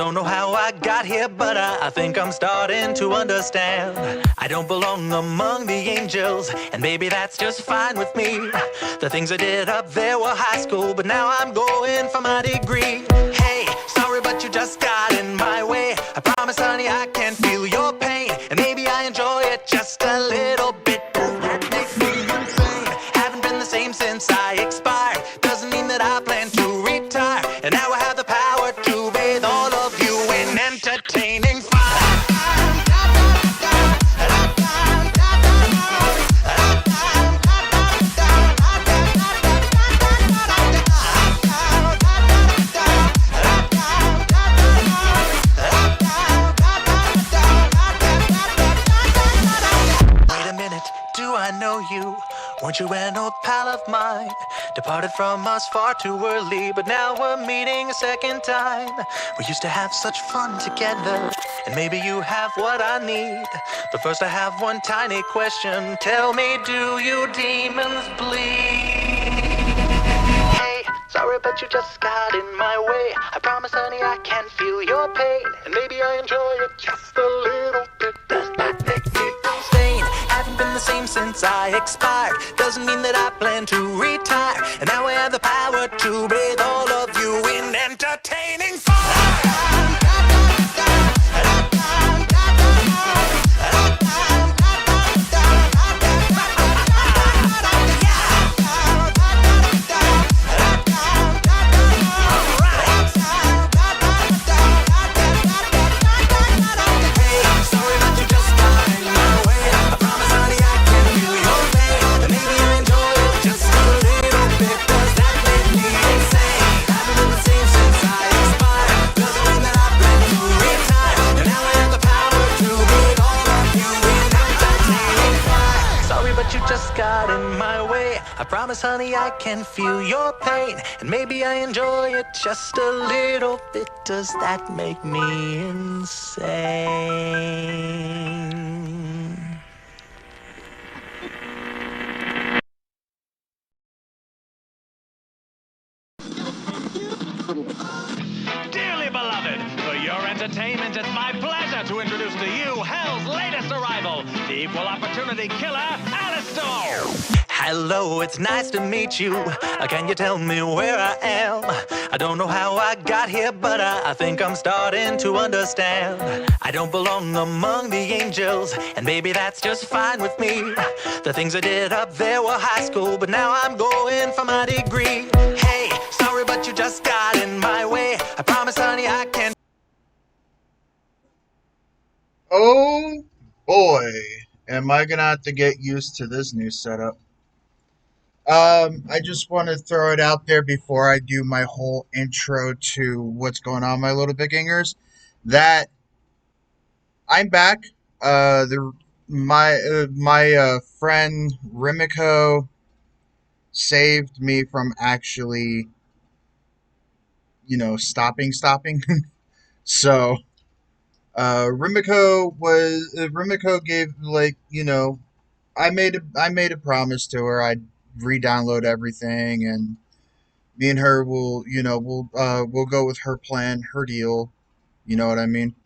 don't know how I got here, but I think I'm starting to understand. I don't belong among the angels, and maybe that's just fine with me. The things I did up there were high school, but now I'm going for my degree. Hey, sorry, but you just got in my way. I promise, honey, I can feel your pain, and maybe I enjoy it just a little bit. That makes me insane. Haven't been the same since I expired. Doesn't mean that I plan to retire, and now I have the power to bathe all of you in entertaining fire. You weren't you an old pal of mine? Departed from us far too early, but now we're meeting a second time. We used to have such fun together, and maybe you have what I need. But first I have one tiny question. Tell me, do you demons bleed? Hey, sorry, but you just got in my way. I promise, honey, I can feel your pain, and maybe I enjoy it just a little bit. Does that make me insane? Haven't been the same since I expired. Doesn't mean that I plan to retire, and now I have the power to bathe all of you in entertaining fire. Got in my way. I promise, honey, I can feel your pain, and maybe I enjoy it just a little bit. Does that make me insane? Dearly beloved, for your entertainment, it's my pleasure to introduce to you Hell's latest arrival, the equal opportunity killer, Alistair. Hello, it's nice to meet you. Can you tell me where I am? I don't know how I got here, but I think I'm starting to understand. I don't belong among the angels, and maybe that's just fine with me. The things I did up there were high school, but now I'm going for my degree. Hey, sorry, but you just got in my way. I promise, honey, I can. Oh boy, am I gonna have to get used to this new setup. I just want to throw it out there before I do my whole intro to what's going on, my little beginners, that I'm back. My friend Rimiko saved me from actually, stopping. So, Rimiko gave, I made a promise to her. I'd re-download everything, and me and her will, we'll go with her plan, her deal. You know what I mean?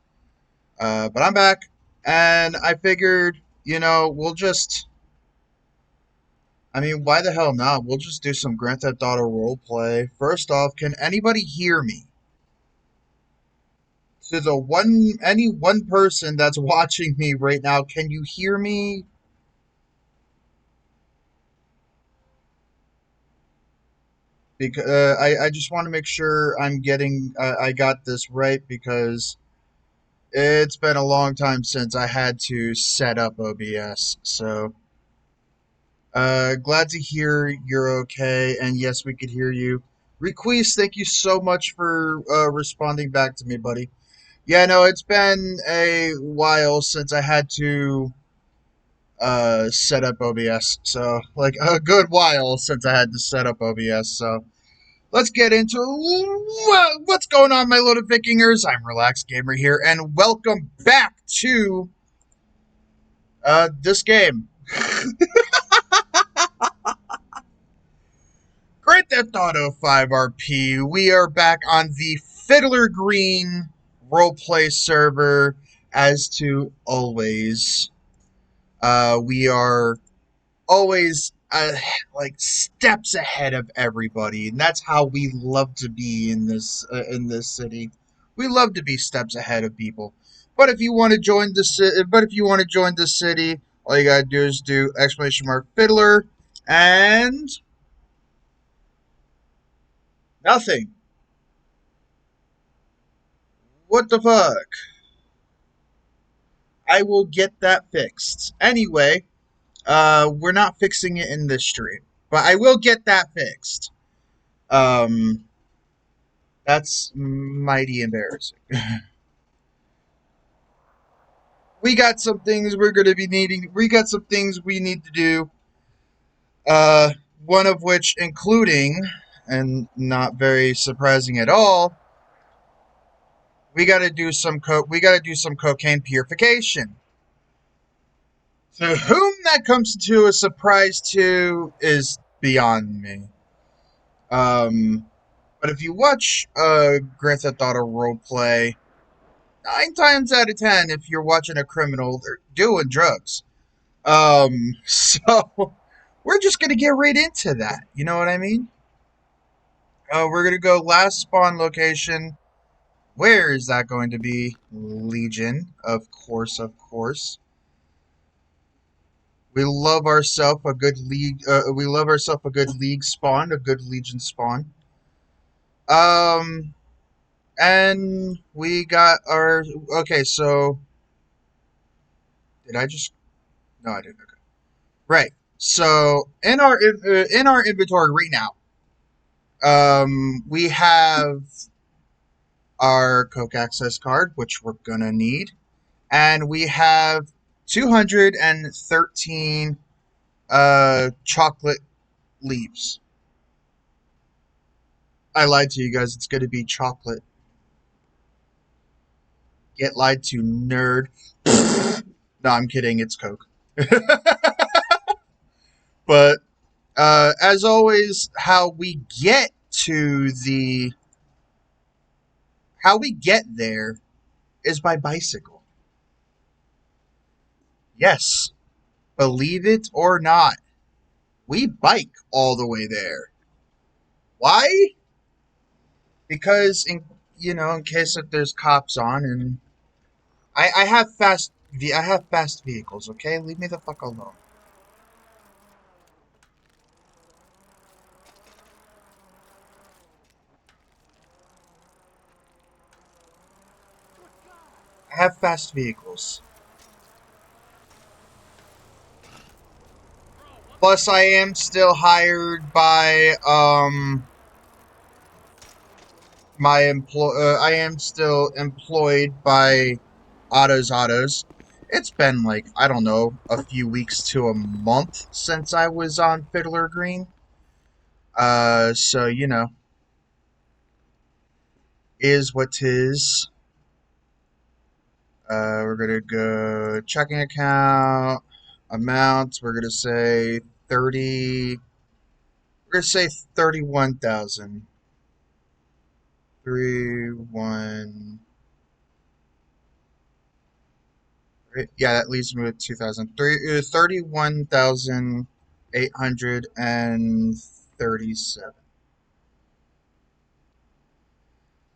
But I'm back, and I figured, we'll just. I mean, why the hell not? We'll just do some Grand Theft Auto roleplay. First off, can anybody hear me? To any one person that's watching me right now, can you hear me? Because I just want to make sure I got this right, because it's been a long time since I had to set up OBS. So glad to hear you're okay, and yes, we could hear you. Request, thank you so much for responding back to me, buddy. Yeah, no, it's been a while since I had to set up OBS. So, like, a good while since I had to set up OBS. So, let's get into what's going on, my little Vikingers. I'm Relaxed Gamer here, and welcome back to this game. Grand Theft Auto 5 RP. We are back on the Fiddler Green roleplay server as to always. We are always like steps ahead of everybody, and that's how we love to be in this city. We love to be steps ahead of people. But if you want to join the city, all you gotta do is do !fiddler and nothing. What the fuck? I will get that fixed. Anyway, we're not fixing it in this stream, but I will get that fixed. That's mighty embarrassing. We got some things we're going to be needing. We got some things we need to do. One of which including, and not very surprising at all, we got to do some cocaine purification. To whom that comes to a surprise to is beyond me. But if you watch Grand Theft Auto roleplay, 9 times out of 10, if you're watching a criminal, they're doing drugs. So we're just gonna get right into that. You know what I mean? We're gonna go last spawn location. Where is that going to be? Legion, of course, of course. We love ourselves a good league. We love ourselves a good league spawn, a good Legion spawn. And we got our okay. So did I just? No, I didn't. Okay. Right. So in our inventory right now, we have our Coke access card, which we're gonna need, and we have 213 chocolate leaves. I lied to you guys. It's gonna be chocolate. Get lied to, nerd. No, I'm kidding. It's Coke. But as always, how we get there is by bicycle. Yes, believe it or not, we bike all the way there. Why? Because in case that there's cops on, and I have fast vehicles. Okay, leave me the fuck alone. I have fast vehicles. Plus, I am still hired by I am still employed by Autos. It's been like, I don't know, a few weeks to a month since I was on Fiddler Green. So is what 'tis. We're gonna go checking account amounts. We're gonna say 30. We're gonna say 31,000. 31. Yeah, that leaves me with 31,837.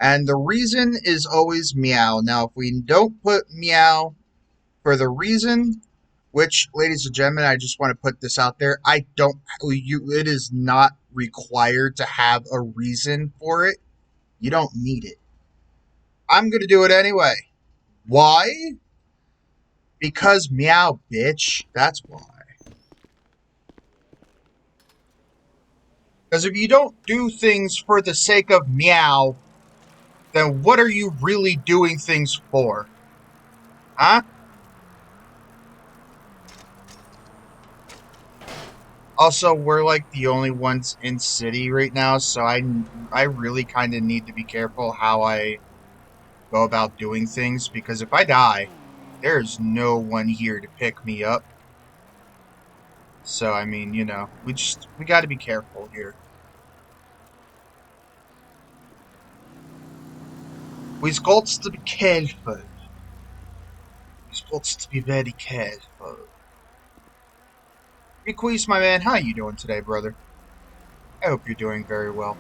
And the reason is always meow. Now, if we don't put meow for the reason, which, ladies and gentlemen, I just want to put this out there, it is not required to have a reason for it. You don't need it. I'm going to do it anyway. Why? Because meow, bitch. That's why. Because if you don't do things for the sake of meow, then what are you really doing things for? Huh? Also, we're like the only ones in city right now, so I really kind of need to be careful how I go about doing things, because if I die, there's no one here to pick me up. So, I mean, we got to be careful here. We've got to be careful. We've got to be very careful. Bequeath, my man, how you doing today, brother? I hope you're doing very well.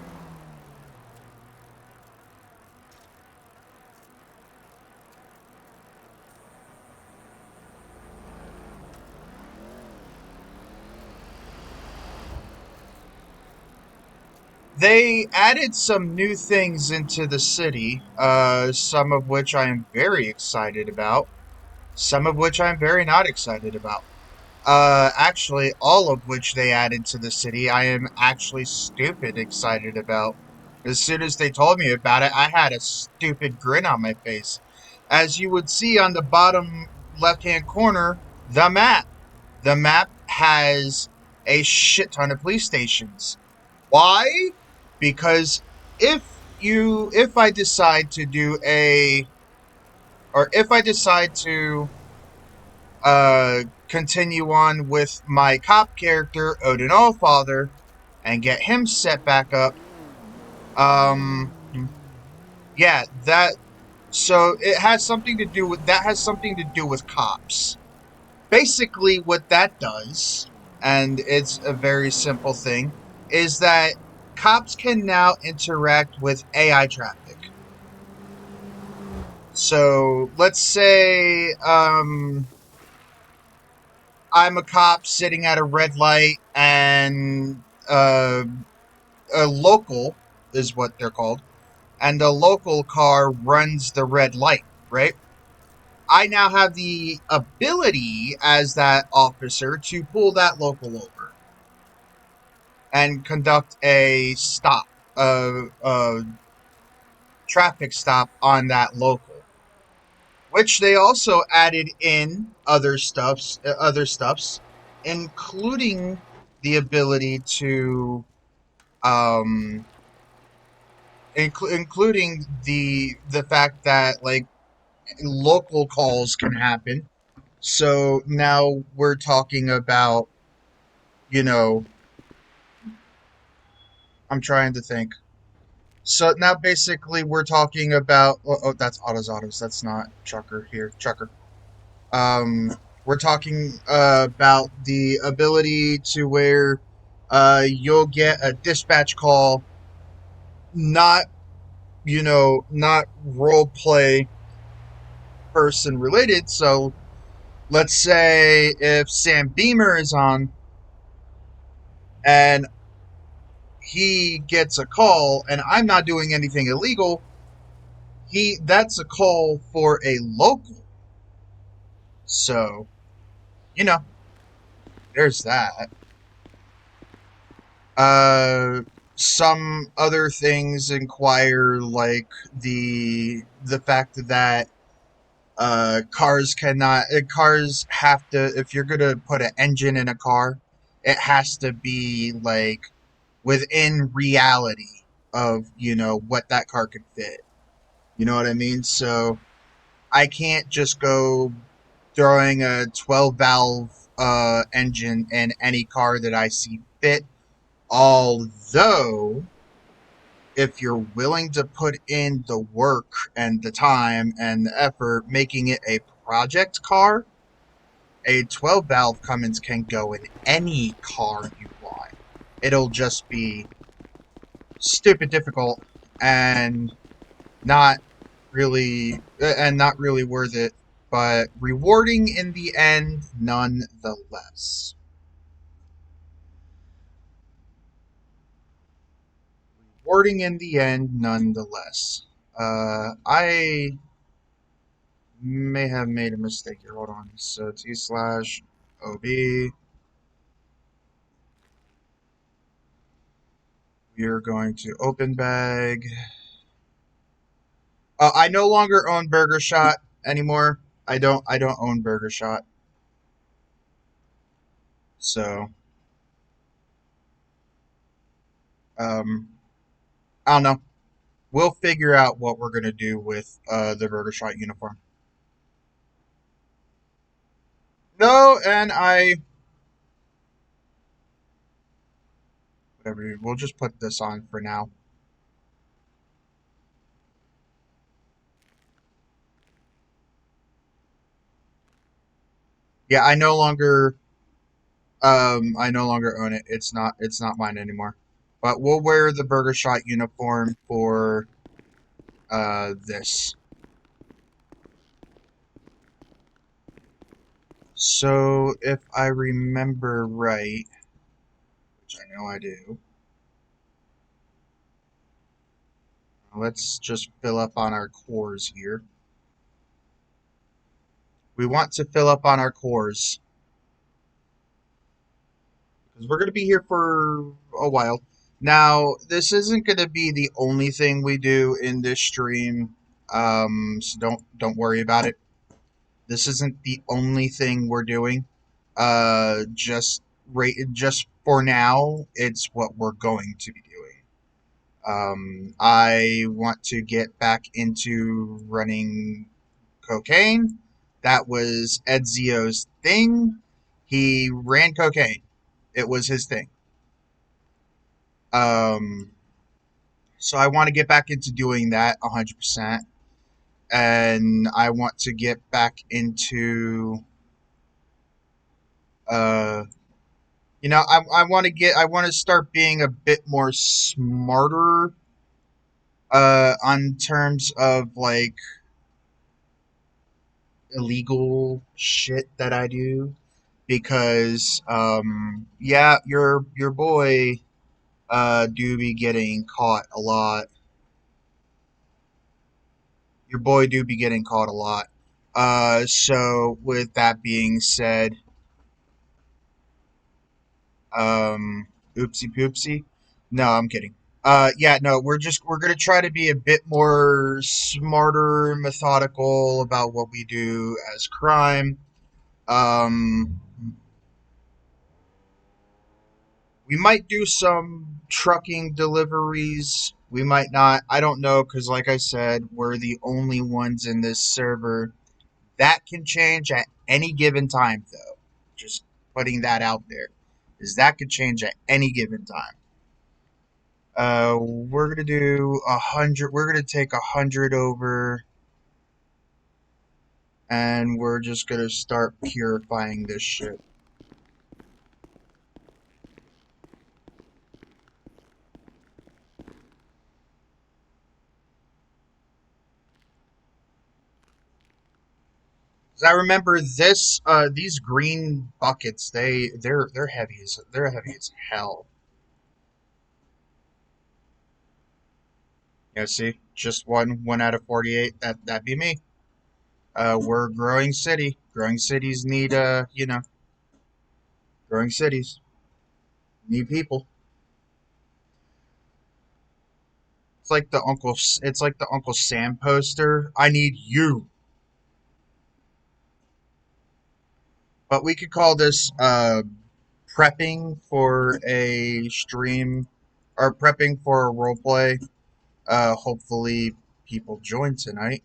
They added some new things into the city, some of which I am very excited about, some of which I'm very not excited about. Actually, all of which they added to the city, I am actually stupid excited about. As soon as they told me about it, I had a stupid grin on my face. As you would see on the bottom left-hand corner, the map. The map has a shit ton of police stations. Why? Because if I decide to do if I decide to continue on with my cop character, Odin Allfather, and get him set back up. Um, yeah, so it has something to do with that has something to do with cops. Basically, what that does, and it's a very simple thing, is that cops can now interact with AI traffic. So let's say I'm a cop sitting at a red light and a local is what they're called, and a local car runs the red light, right? I now have the ability as that officer to pull that local over and conduct a stop, a traffic stop on that local, which they also added in other stuffs, including the ability to um including the fact that like local calls can happen. So now we're talking about, you know, I'm trying to think. So now basically we're talking about that's Autos. That's not Chucker here. Chucker. We're talking about the ability to where you'll get a dispatch call, not not role play person related. So let's say if Sam Beamer is on and he gets a call and I'm not doing anything illegal, that's a call for a local. So, you know, there's that. Uh some other things inquire like the fact that cars have to, if you're gonna put an engine in a car, it has to be like within reality of what that car could fit. You know what I mean? So I can't just go throwing a 12 valve engine in any car that I see fit. Although, if you're willing to put in the work and the time and the effort making it a project car, a 12 valve Cummins can go in any car you want. It'll just be stupid difficult and not not really worth it, but rewarding in the end nonetheless. Rewarding in the end nonetheless. I may have made a mistake here. Hold on. So T/OB. We are going to open bag. I no longer own Burger Shot anymore. I don't own Burger Shot. So um I don't know. We'll figure out what we're gonna do with the Burger Shot uniform. No, and whatever. We'll just put this on for now. Yeah, I no longer own it. It's not mine anymore. But we'll wear the Burger Shot uniform for this. So if I remember right, which I know I do, let's just fill up on our cores here. We want to fill up on our cores because we're going to be here for a while. Now, this isn't going to be the only thing we do in this stream, so don't worry about it. This isn't the only thing we're doing. Just for now, it's what we're going to be doing. I want to get back into running cocaine. That was EZIO's thing. He ran cocaine. It was his thing. Um, so I want to get back into doing that 100%. And I want to get back into, uh, I want to start being a bit more smarter, on terms of like illegal shit that I do. Because, yeah, your boy, do be getting caught a lot. Your boy do be getting caught a lot. So with that being said, oopsie poopsie. No, I'm kidding. Yeah, no, we're gonna try to be a bit more smarter, methodical about what we do as crime. Um, we might do some trucking deliveries. We might not. I don't know, because like I said, we're the only ones in this server. That can change at any given time, though. Just putting that out there. Is that could change at any given time. We're gonna do 100. We're gonna take 100 over, and we're just gonna start purifying this shit. I remember this. These green buckets. They're heavy as hell. Yeah, see, just one out of 48. That'd be me. We're a growing city. Growing cities need growing cities need people. It's like the Uncle Sam poster. I need you. But we could call this prepping for a stream, or prepping for a roleplay. Hopefully people join tonight.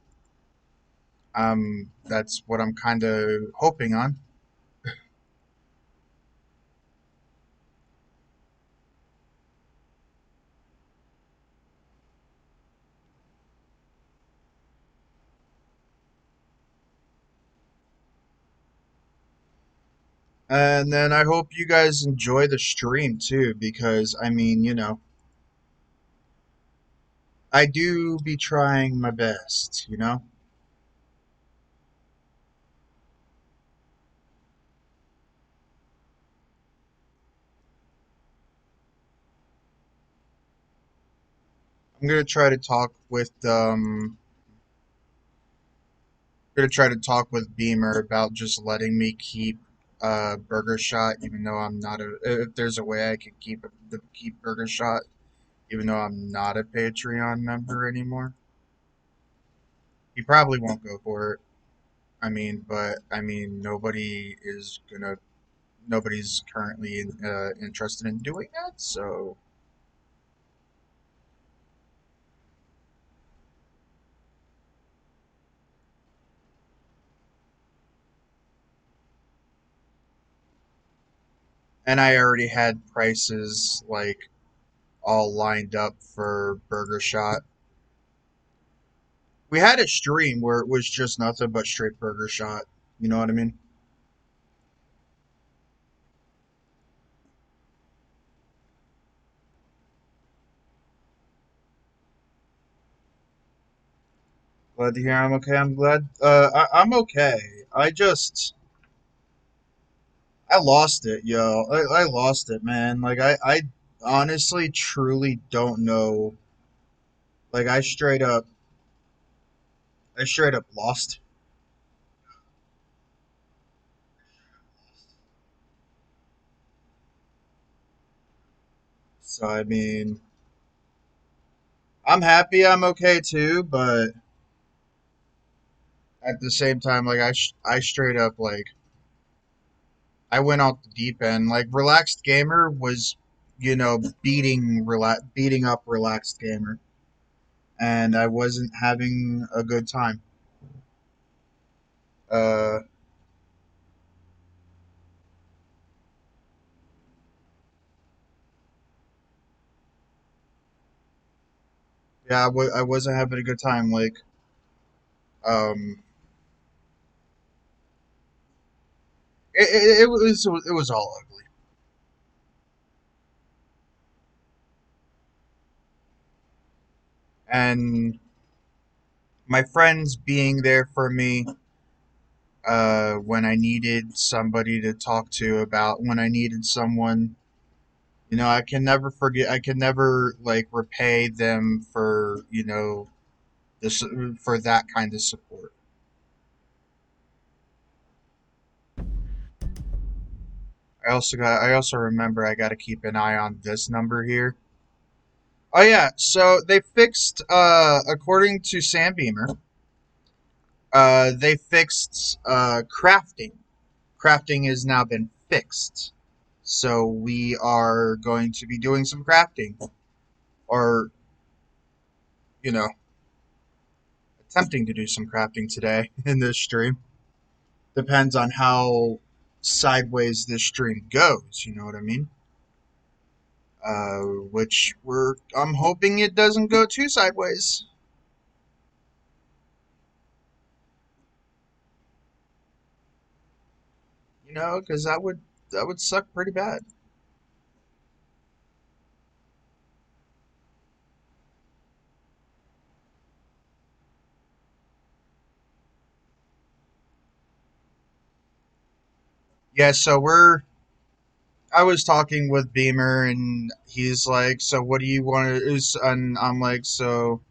That's what I'm kind of hoping on. And then I hope you guys enjoy the stream too, because I mean, I do be trying my best. I'm gonna try to talk with gonna try to talk with Beamer about just letting me keep Burger Shot, even though I'm not a. If there's a way I could keep Burger Shot, even though I'm not a Patreon member anymore. He probably won't go for it. But nobody's currently interested in doing that. So, and I already had prices like all lined up for Burger Shot. We had a stream where it was just nothing but straight Burger Shot. You know what I mean? Glad to hear I'm okay. I'm glad. I'm okay. I lost it, yo. I lost it, man. Like, I honestly, truly don't know. Like, I straight up lost. So, I mean, I'm happy I'm okay too, but at the same time, like, I straight up, like, I went off the deep end. Like, Relaxed Gamer was, beating up Relaxed Gamer, and I wasn't having a good time. Uh, yeah, I wasn't having a good time. Like, um, it was all ugly. And my friends being there for me when I needed somebody to talk to about when I needed someone. I can never forget. I can never like repay them for this for that kind of support. I also remember I got to keep an eye on this number here. Oh yeah, so they fixed according to Sam Beamer, they fixed crafting. Crafting has now been fixed. So we are going to be doing some crafting or, you know, attempting to do some crafting today in this stream. Depends on how sideways this stream goes, you know what I mean? Which I'm hoping it doesn't go too sideways. Because that would suck pretty bad. Yeah, so I was talking with Beamer, and he's like, "So what do you want to?" And I'm like, "So."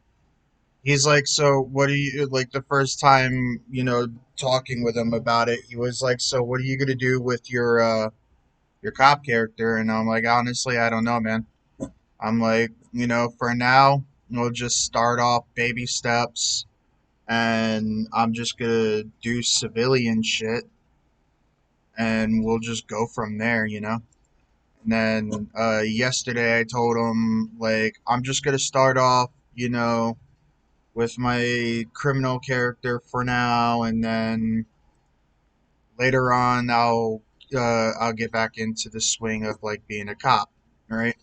He's like, "So what do you like?" The first time, talking with him about it, he was like, "So what are you gonna do with your cop character?" And I'm like, "Honestly, I don't know, man." I'm like, for now, we'll just start off baby steps, and I'm just gonna do civilian shit, and we'll just go from there. And then yesterday I told him, like, I'm just gonna start off, with my criminal character for now, and then later on I'll get back into the swing of like being a cop, right?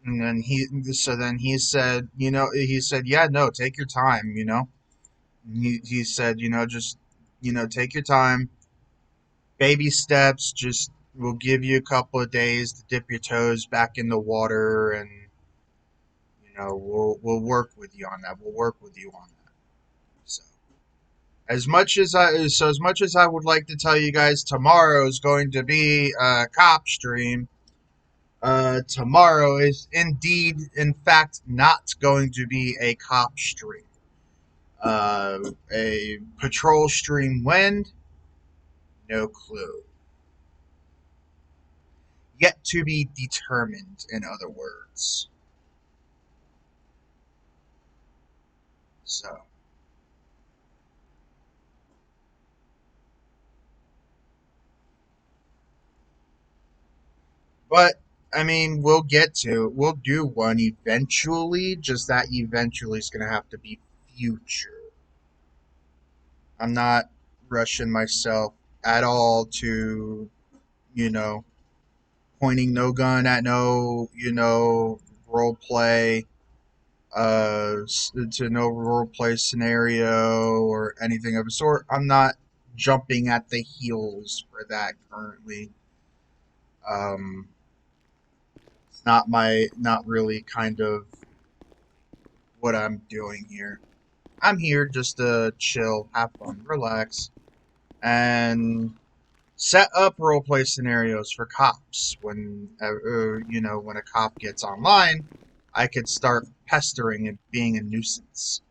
And then he said, yeah, no, take your time. He said, just take your time, baby steps, just we'll give you a couple of days to dip your toes back in the water, and we'll work with you on that. We'll work with you on that. So as much as I would like to tell you guys tomorrow is going to be a cop stream, tomorrow is indeed, in fact, not going to be a cop stream. A patrol stream when? No clue. Yet to be determined, in other words. So, but I mean, we'll do one eventually. Just that eventually is going to have to be future. I'm not rushing myself at all to, you know, pointing no gun at no, role play, to no role play scenario or anything of the sort. I'm not jumping at the heels for that currently. It's not really kind of, what I'm doing here. I'm here just to chill, have fun, relax, and set up roleplay scenarios for cops. When when a cop gets online, I could start pestering and being a nuisance,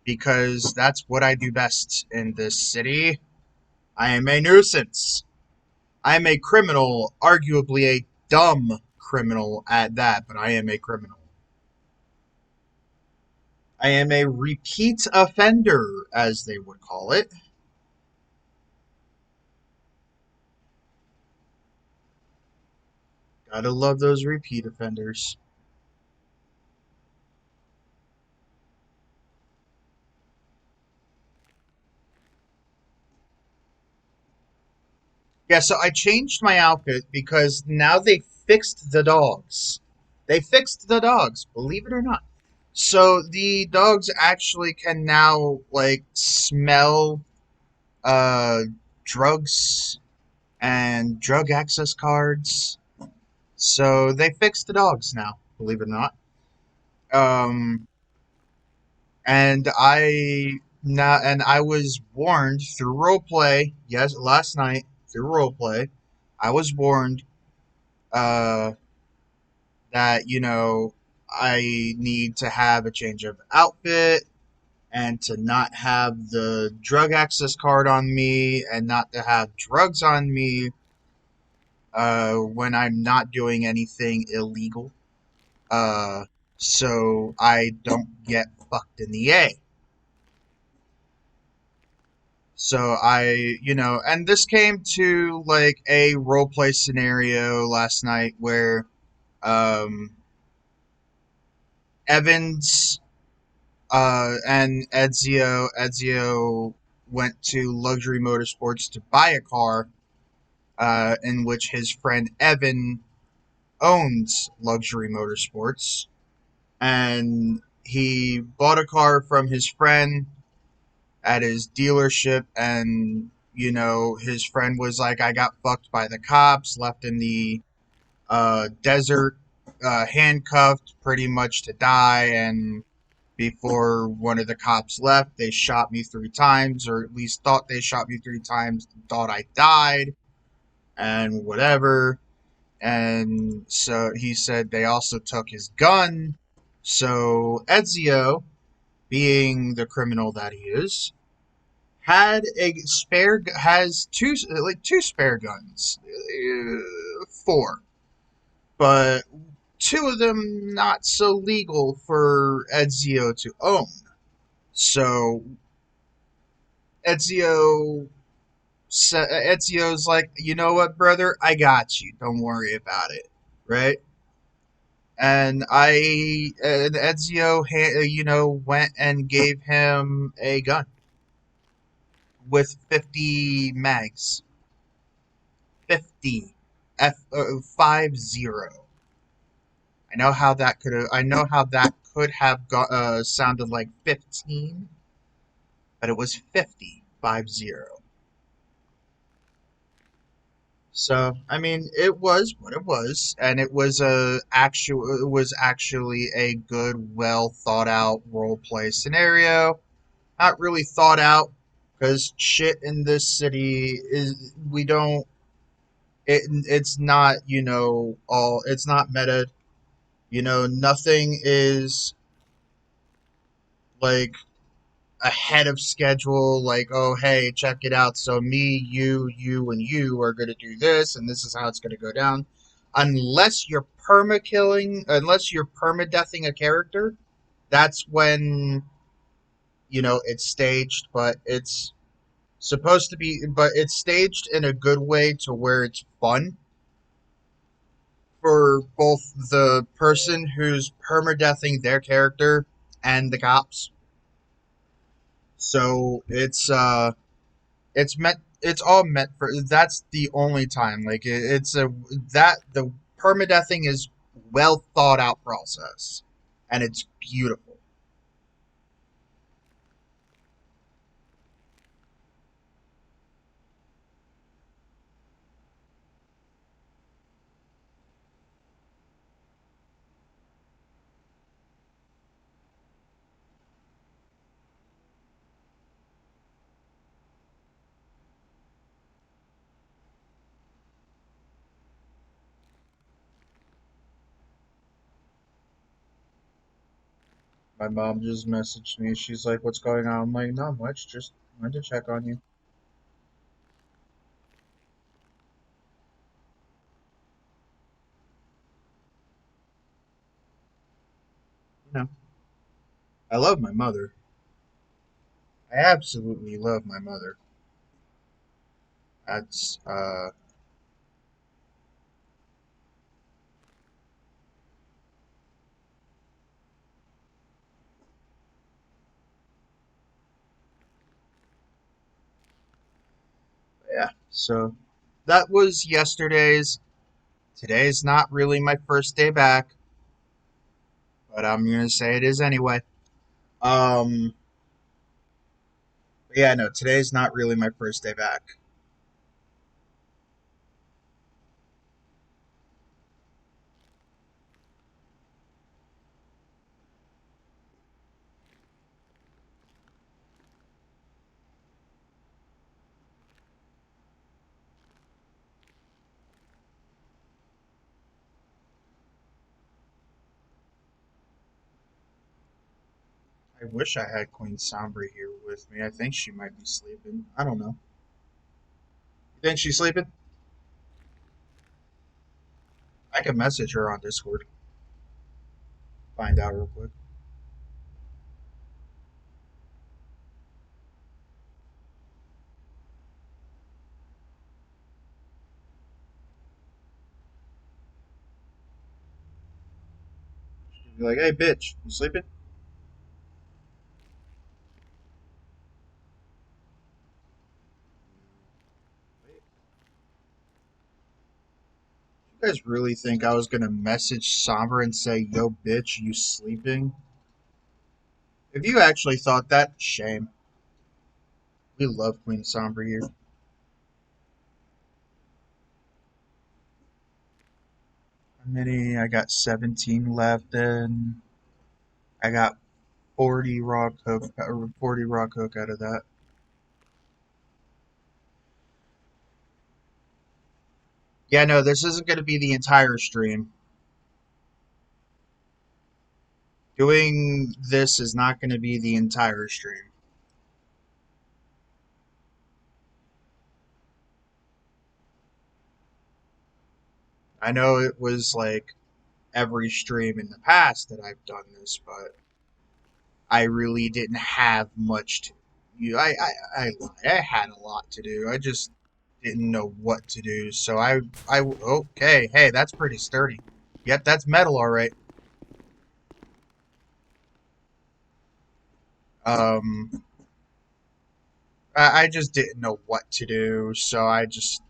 because that's what I do best in this city. I am a nuisance. I am a criminal, arguably a dumb criminal at that, but I am a criminal. I am a repeat offender, as they would call it. Gotta love those repeat offenders. Yeah, so I changed my outfit because now they fixed the dogs. They fixed the dogs, believe it or not. So the dogs actually can now like smell uh drugs and drug access cards. So they fixed the dogs now, believe it or not. Um and I was warned through roleplay, yes, last night through roleplay, I was warned uh that, I need to have a change of outfit and to not have the drug access card on me and not to have drugs on me when I'm not doing anything illegal. Uh, so I don't get fucked in the A. So and this came to like a roleplay scenario last night where um, Evans and Ezio went to Luxury Motorsports to buy a car, in which his friend Evan owns Luxury Motorsports, and he bought a car from his friend at his dealership, and his friend was like, I got fucked by the cops, left in the desert, handcuffed pretty much to die, and before one of the cops left, they shot me 3 times, or at least thought they shot me 3 times, thought I died, and whatever. And so he said they also took his gun. So Ezio, being the criminal that he is, has two spare guns, four, but two of them not so legal for Ezio to own. So Ezio Ezio's like, you know what, brother, I got you. Don't worry about it, right? And Ezio, went and gave him a gun with 50 mags, 50, 50. I know how that could have sounded like 15, but it was 50, 50. So, I mean, it was what it was, and it was actually a good, well thought out role play scenario. Not really thought out, because shit in this city is we don't it's not, it's not meta. Nothing is like ahead of schedule, like, oh, hey, check it out, so me, you and you are going to do this, and this is how it's going to go down. Unless you're unless you're permadeathing a character, that's when it's staged. But it's staged in a good way to where it's fun for both the person who's permadeathing their character and the cops. So it's all meant for, that's the only time, like it's a that the permadeathing is well thought out process, and it's beautiful. My mom just messaged me. She's like, "What's going on?" I'm like, "Not much. Just wanted to check on you." You know, I love my mother. I absolutely love my mother. That's yeah. So that was yesterday's. Today's not really my first day back, but I'm gonna say it is anyway. Um, yeah, no, today's not really my first day back. I wish I had Queen Sombra here with me. I think she might be sleeping. I don't know. You think she's sleeping? I can message her on Discord. Find out real quick. She'll be like, "Hey, bitch, you sleeping?" You guys really think I was gonna message Sombra and say, "Yo, bitch, you sleeping"? If you actually thought that, shame. We love Queen Sombra here. How many? I got 17 left, and I got 40 raw coke, 40 raw coke out of that. Yeah, no, this isn't going to be the entire stream. Doing this is not going to be the entire stream. I know it was like every stream in the past that I've done this, but I really didn't have much to. I lied. I had a lot to do. I just didn't know what to do. So okay. Hey, that's pretty sturdy. Yep, that's metal, all right. Um, I just didn't know what to do, so I just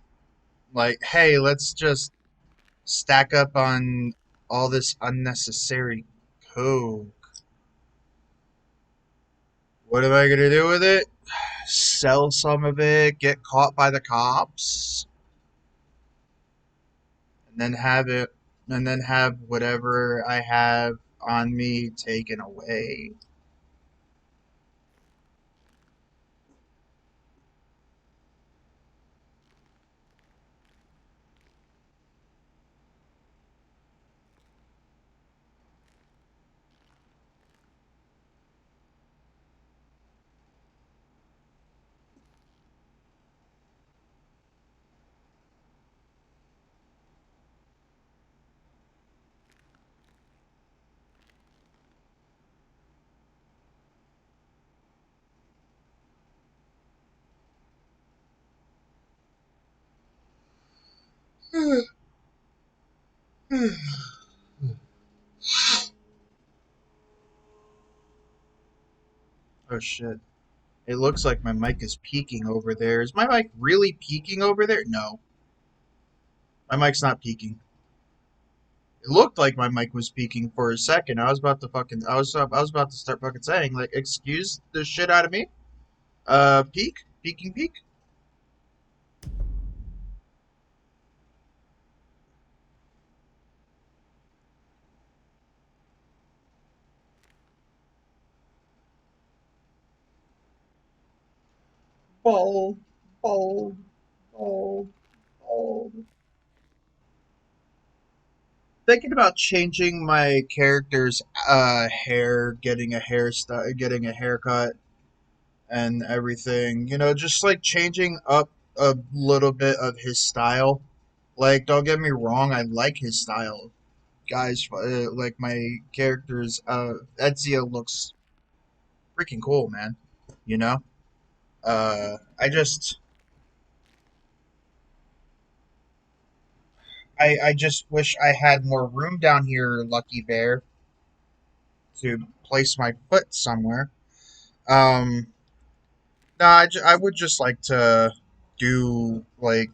like, hey, let's just stack up on all this unnecessary coke. What am I gonna do with it? Sell some of it, get caught by the cops, and then have whatever I have on me taken away. Oh shit. It looks like my mic is peaking over there. Is my mic really peaking over there? No. My mic's not peaking. It looked like my mic was peaking for a second. I was about to start fucking saying like, excuse the shit out of me. Peaking. Bald, bald, bald, bald. thinking about changing my character's hair, getting a hairstyle, getting a haircut, and everything. You know, just like changing up a little bit of his style. Like, don't get me wrong, I like his style, guys. Like my character's Ezio looks freaking cool, man. You know, I just wish I had more room down here, Lucky Bear, to place my foot somewhere. Um, no, I would just like to do like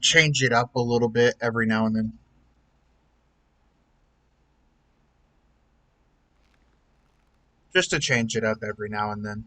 change it up a little bit every now and then, just to change it up every now and then.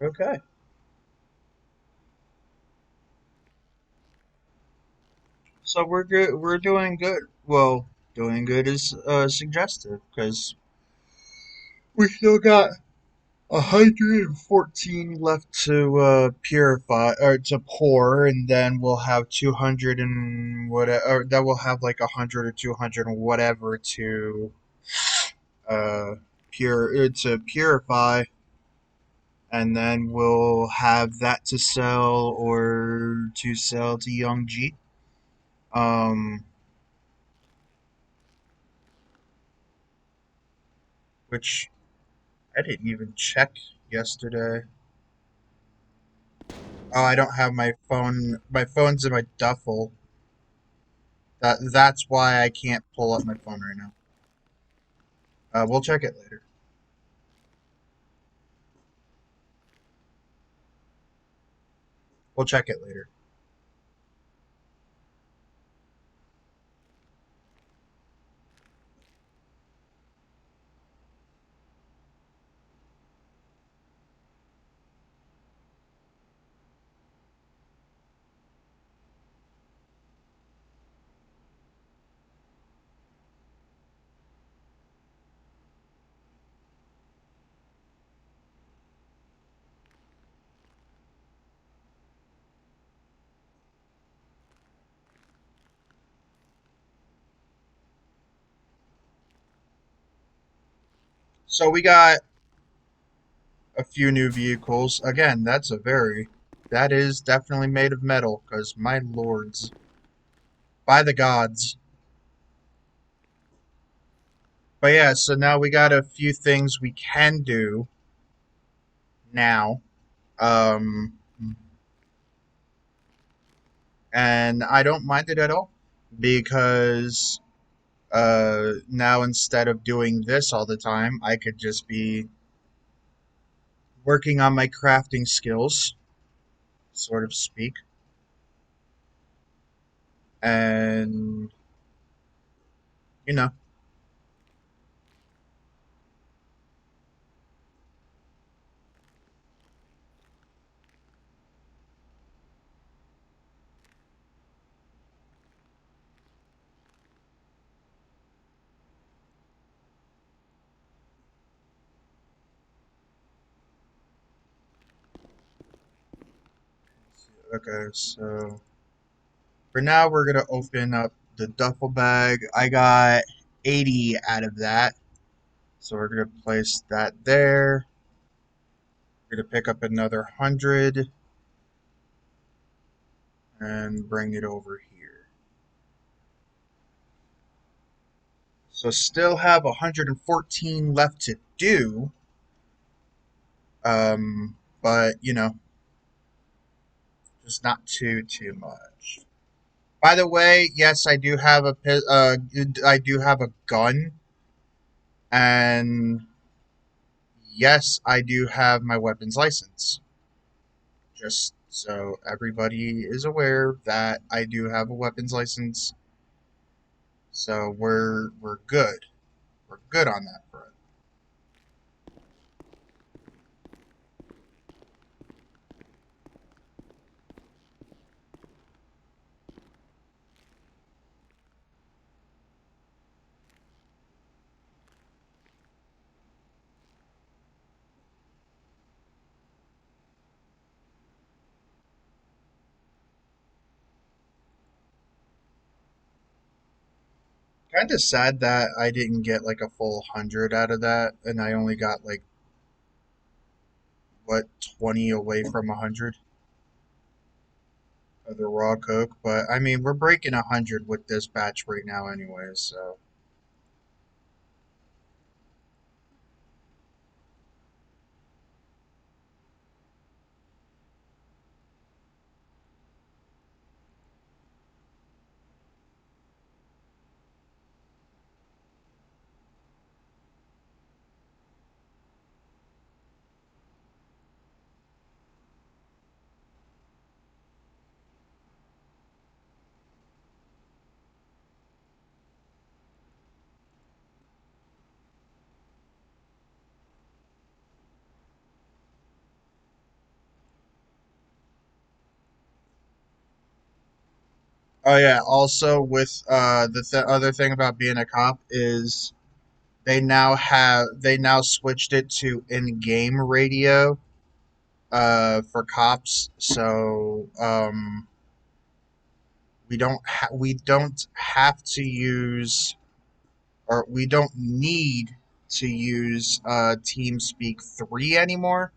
Okay, so we're good. We're doing good. Well, doing good is suggestive because we still got 114 left to purify or to pour, and then we'll have 200 and whatever. Or then we'll have like 100 or 200 and whatever uh to purify, and then we'll have that to sell or to sell to Young G. Um, which I didn't even check yesterday. Oh, I don't have my phone. My phone's in my duffel. That's why I can't pull up my phone right now. We'll check it later. We'll check it later. So we got a few new vehicles. Again, that is definitely made of metal, because my lords, by the gods. But yeah, so now we got a few things we can do now. Um, and I don't mind it at all because now instead of doing this all the time, I could just be working on my crafting skills, sort of speak, and you know. Okay, so for now we're gonna open up the duffel bag. I got 80 out of that, so we're gonna place that there. We're gonna pick up another 100 and bring it over here. So still have 114 left to do, but just not too much. By the way, yes, I do have I do have a gun And yes, I do have my weapons license. Just so everybody is aware that I do have a weapons license. So we're good. We're good on that front. Kind of sad that I didn't get like a full 100 out of that, and I only got like what 20 away from 100 of the raw coke. But I mean, we're breaking 100 with this batch right now, anyways. So oh yeah. Also, with other thing about being a cop is they now switched it to in-game radio for cops. So we don't have to use, or we don't need to use TeamSpeak 3 anymore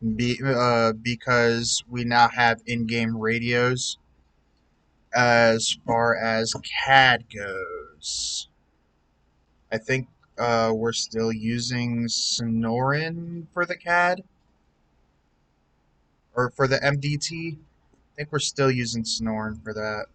because we now have in-game radios as far as CAD goes. I think we're still using Sonoran for the CAD or for the MDT. I think we're still using Sonoran for that.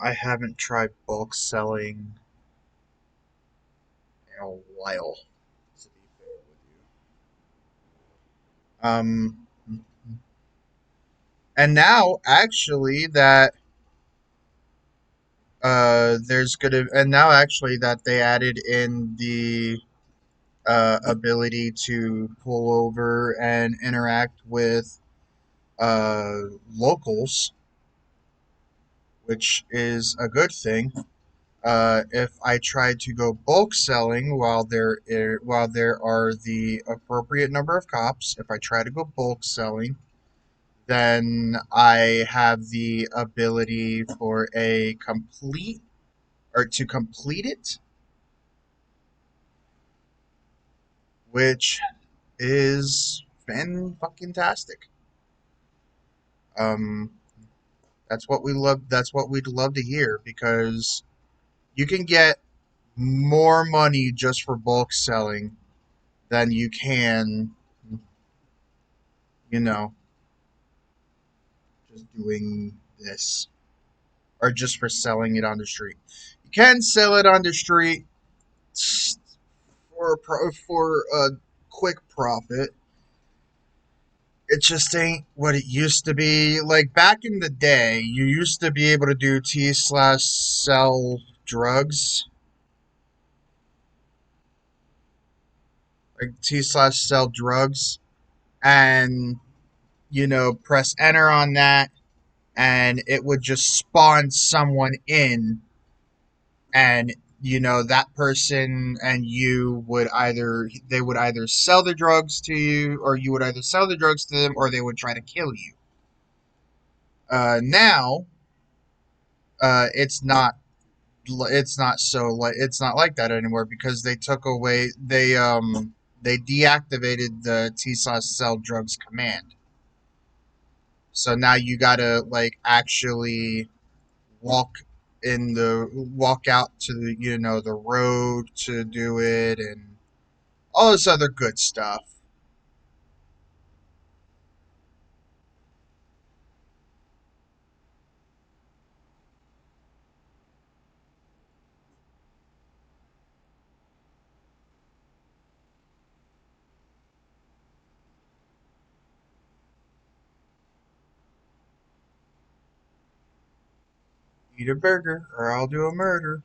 I haven't tried bulk selling in a while, to be fair with you. And now actually that there's gonna and now actually that they added in the ability to pull over and interact with locals, which is a good thing. If I try to go bulk selling while there are the appropriate number of cops, if I try to go bulk selling, then I have the ability for a complete or to complete it, which is fan fucking tastic. Um, that's what we love. That's what we'd love to hear because you can get more money just for bulk selling than you can, you know, just doing this or just for selling it on the street. You can sell it on the street for a quick profit. It just ain't what it used to be. Like back in the day, you used to be able to do T/sell drugs, like T/sell drugs, and press enter on that, and it would just spawn someone in, and that person and you would either they would either sell the drugs to you, or you would either sell the drugs to them, or they would try to kill you. Now, it's not it's not so like it's not like that anymore because they took away they deactivated the TSOS sell drugs command. So now you gotta like actually walk walk out to the the road to do it and all this other good stuff. Eat a burger or I'll do a murder.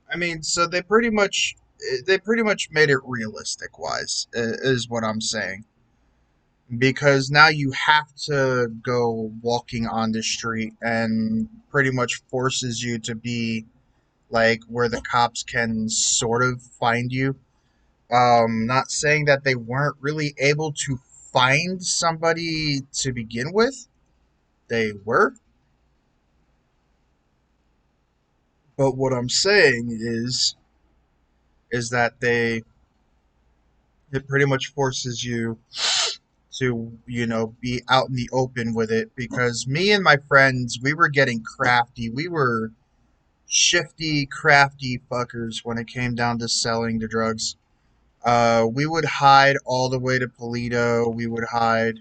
I mean, so they pretty much made it realistic wise is what I'm saying. Because now you have to go walking on the street and pretty much forces you to be like where the cops can sort of find you. Not saying that they weren't really able to find somebody to begin with. They were. But what I'm saying is that it pretty much forces you to be out in the open with it because me and my friends we were getting crafty. We were shifty, crafty fuckers when it came down to selling the drugs. We would hide all the way to Polito. We would hide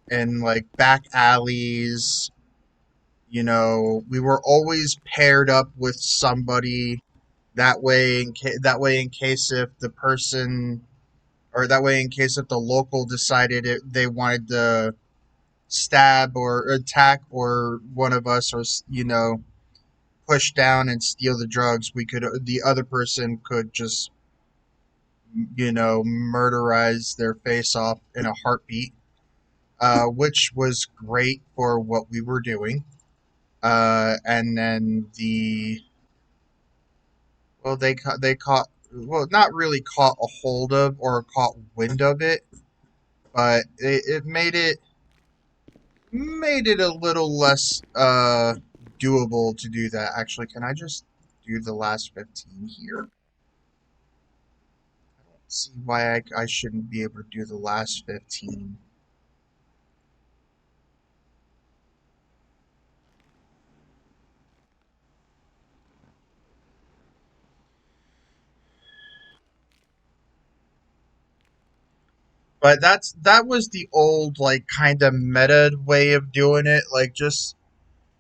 in like back alleys. We were always paired up with somebody. That way, in case if the person, or that way, in case if the local decided they wanted to stab or attack or one of us, or push down and steal the drugs, the other person could just murderize their face off in a heartbeat, which was great for what we were doing. And then they caught, well, not really caught a hold of or caught wind of it, but it made it a little less doable to do that. Actually, can I just do the last 15 here? I don't see why I shouldn't be able to do the last 15. But that was the old like kind of meta way of doing it. Like just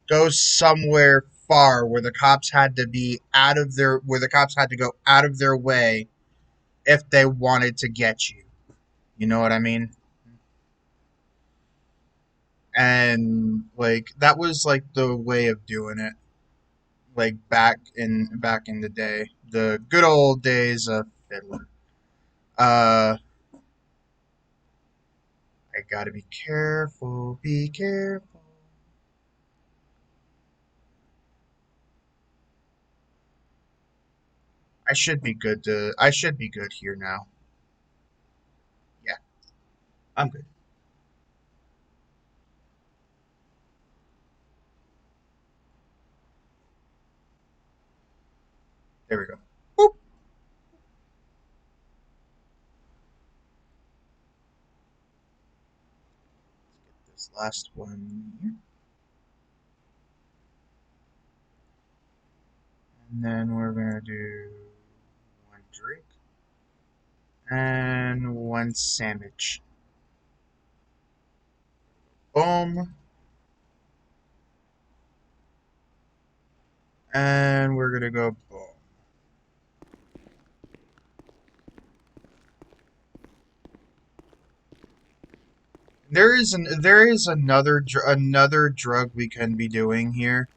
go somewhere far where the cops had to be out of their where the cops had to go out of their way if they wanted to get you. You know what I mean? And like that was like the way of doing it. Like back in the day, the good old days of Fiddler. Uh, I gotta be careful. Be careful. I should be good here now. Yeah, I'm good. There we go. Boop. This last one here. And then we're gonna do one drink and one sandwich. Boom. And we're gonna go boom. There is another drug we can be doing here.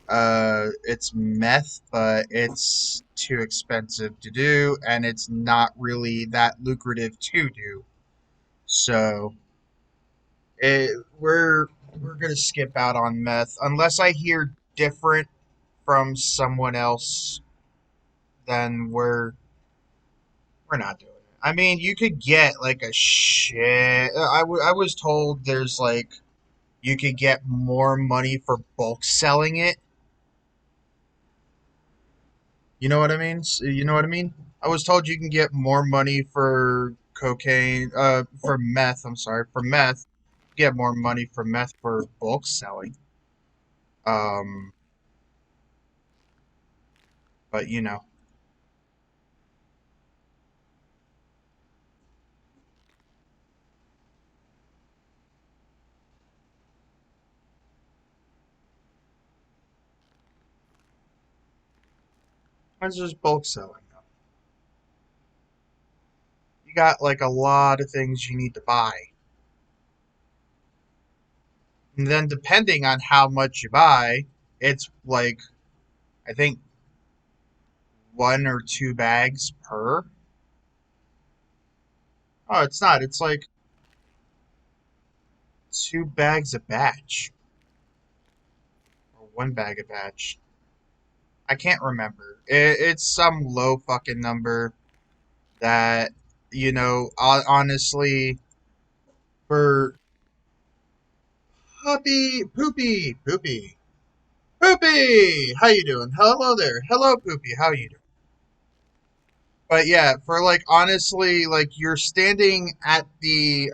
It's meth, but it's too expensive to do, and it's not really that lucrative to do. So we're gonna skip out on meth unless I hear different from someone else. Then we're not doing it. I mean, you could get like a shit. I was told there's like you could get more money for bulk selling it. You know what I mean? You know what I mean? I was told you can get more money for cocaine, for meth. I'm sorry, for meth. Get more money for meth for bulk selling. Um, but you know, it's just bulk selling. You got like a lot of things you need to buy, and then depending on how much you buy, it's like I think 1 or 2 bags per. Oh, it's not. It's like 2 bags a batch or 1 bag a batch. I can't remember. It's some low fucking number that honestly, for poopy. How you doing? Hello there. Hello, poopy. How you doing? But yeah, for like honestly, like you're standing at the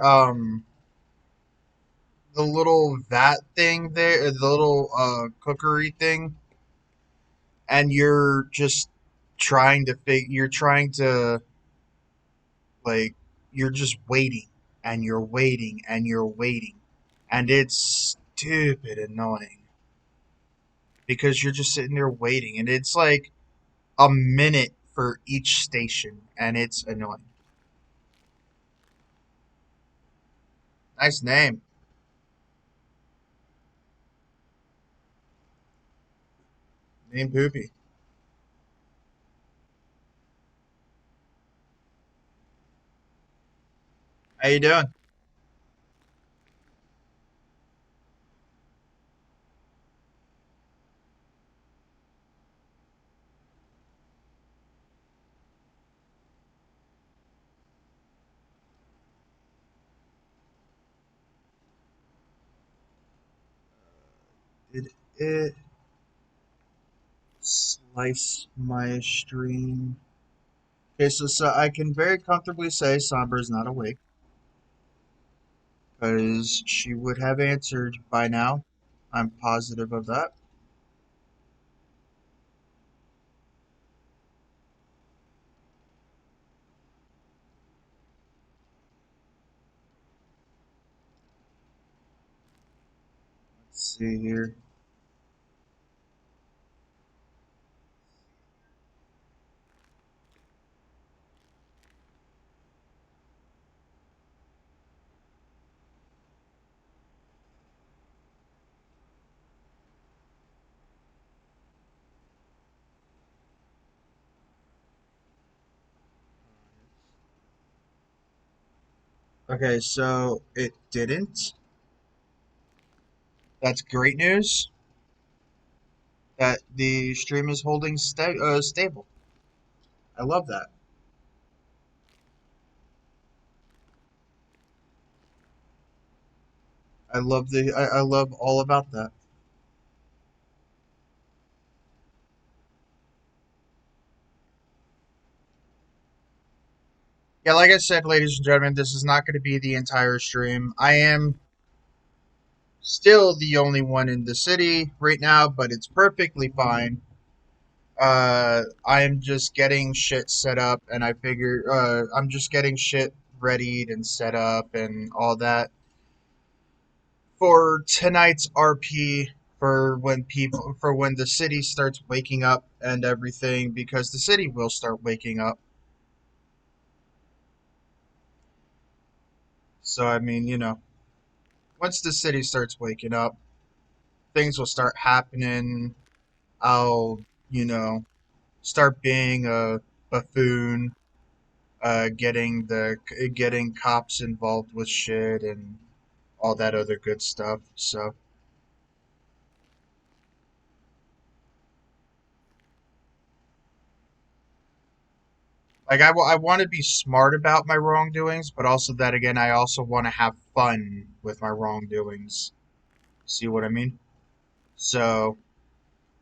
little vat thing there, the little cookery thing, and you're just you're trying to like you're just waiting and you're waiting and you're waiting, and it's stupid annoying because you're just sitting there waiting, and it's like a minute for each station, and it's annoying. Nice name. Name Poopy. How you doing? Did it slice my stream? Okay, so I can very comfortably say Somber is not awake because she would have answered by now. I'm positive of that. Let's see here. Okay, so it didn't. That's great news that the stream is holding stable. I love that. I love all about that. Yeah, like I said, ladies and gentlemen, this is not going to be the entire stream. I am still the only one in the city right now, but it's perfectly fine. I'm just getting shit set up, and I figure I'm just getting shit readied and set up and all that for tonight's RP for when the city starts waking up and everything, because the city will start waking up. So I mean, once the city starts waking up, things will start happening. I'll, you know, start being a buffoon, getting cops involved with shit and all that other good stuff. So, Like, I want to be smart about my wrongdoings, but also that again, I also want to have fun with my wrongdoings. See what I mean? So,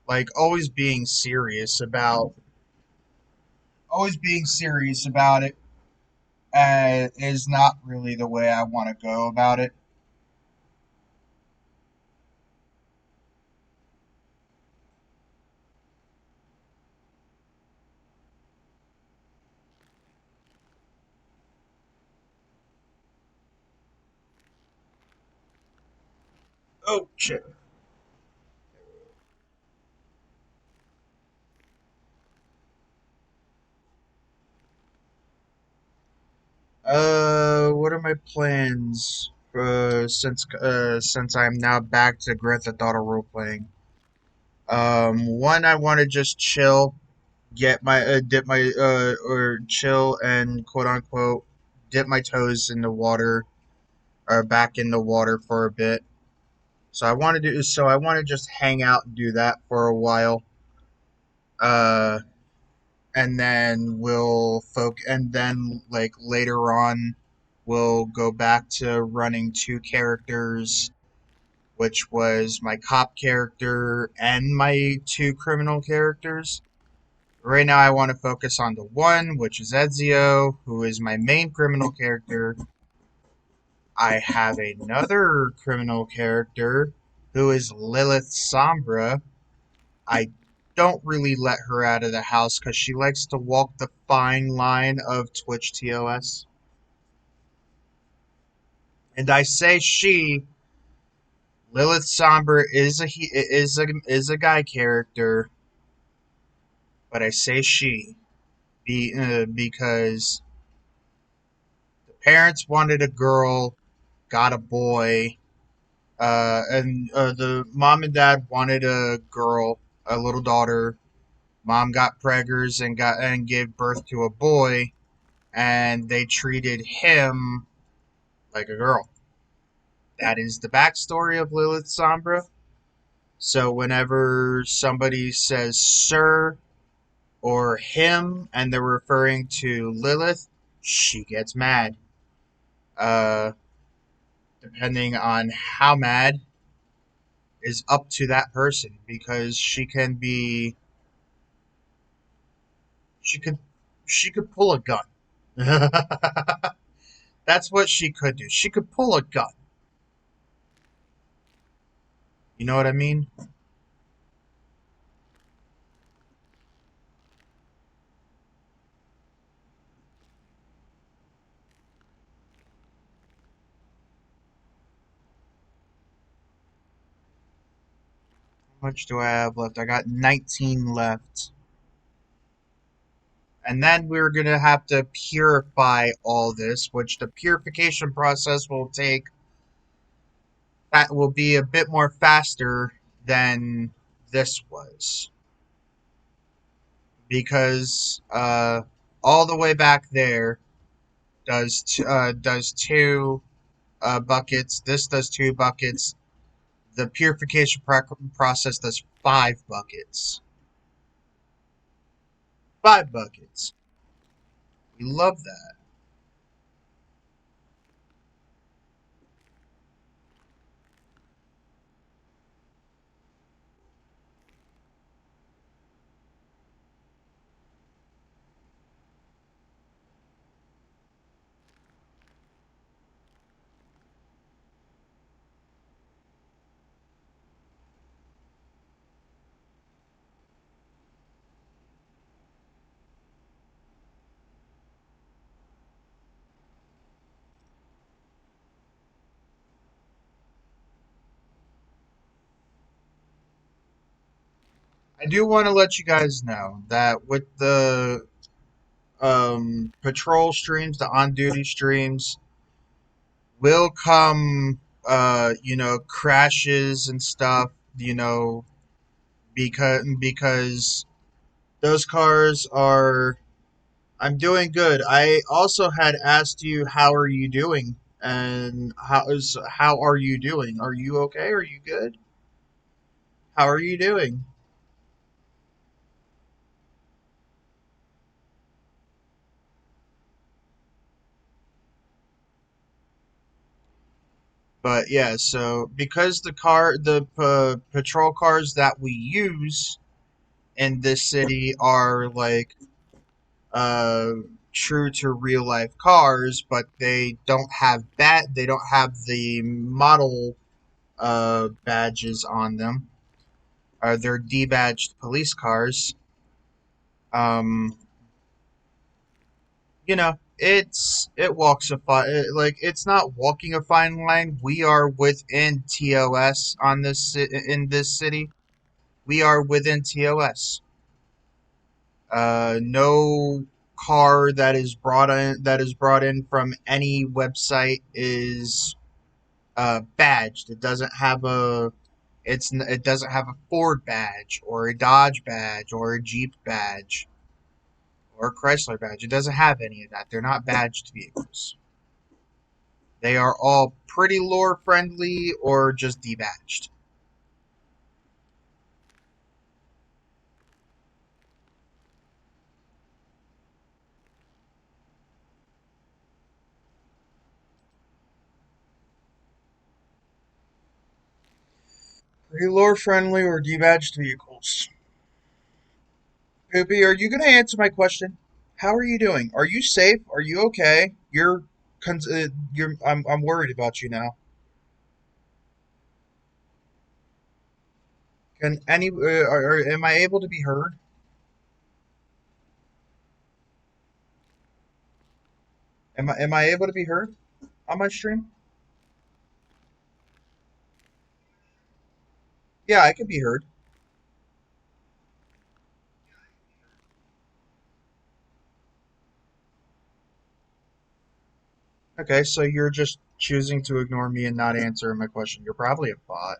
like, always being serious about it is not really the way I want to go about it. Oh shit. What are my plans? Since I'm now back to Grand Theft Auto role playing. One, I want to just chill, get my dip my or chill and quote unquote dip my toes in the water or back in the water for a bit. So I want to just hang out and do that for a while. Uh, and then and then like later on we'll go back to running two characters, which was my cop character and my two criminal characters. Right now, I want to focus on the one, which is Ezio, who is my main criminal character. I have another criminal character who is Lilith Sombra. I don't really let her out of the house because she likes to walk the fine line of Twitch TOS. And I say she, Lilith Sombra is a guy character, but I say she because the parents wanted a girl, got a boy, and the mom and dad wanted a girl, a little daughter. Mom got preggers and gave birth to a boy, and they treated him like a girl. That is the backstory of Lilith Sombra. So whenever somebody says sir or him and they're referring to Lilith, she gets mad. Uh, Depending on how mad is up to that person because she could she could pull a gun. That's what she could do. She could pull a gun. You know what I mean? How much do I have left? I got 19 left. And then we're going to have to purify all this, which the purification process that will be a bit more faster than this was. Because all the way back there does two buckets. This does two buckets. The purification process does 5 buckets. 5 buckets. We love that. I do want to let you guys know that with the patrol streams, the on duty streams, will come crashes and stuff, because those cars are I'm doing good. I also had asked you how are you doing and how are you doing? Are you okay? Are you good? How are you doing? But yeah, so because the patrol cars that we use in this city are like uh true to real life cars, but they don't have the model badges on them. They're debadged police cars. Um, it walks a fine, like it's not walking a fine line. We are within TOS on in this city. We are within TOS. No car that is brought in from any website is badged. It doesn't have a Ford badge or a Dodge badge or a Jeep badge or a Chrysler badge. It doesn't have any of that. They're not badged vehicles. They are all pretty lore friendly or just debadged. Pretty lore friendly or debadged vehicles. Poopy, are you going to answer my question? How are you doing? Are you safe? Are you okay? I'm worried about you now. Am I able to be heard? Am I able to be heard on my stream? Yeah, I can be heard. Okay, so you're just choosing to ignore me and not answer my question. You're probably a bot.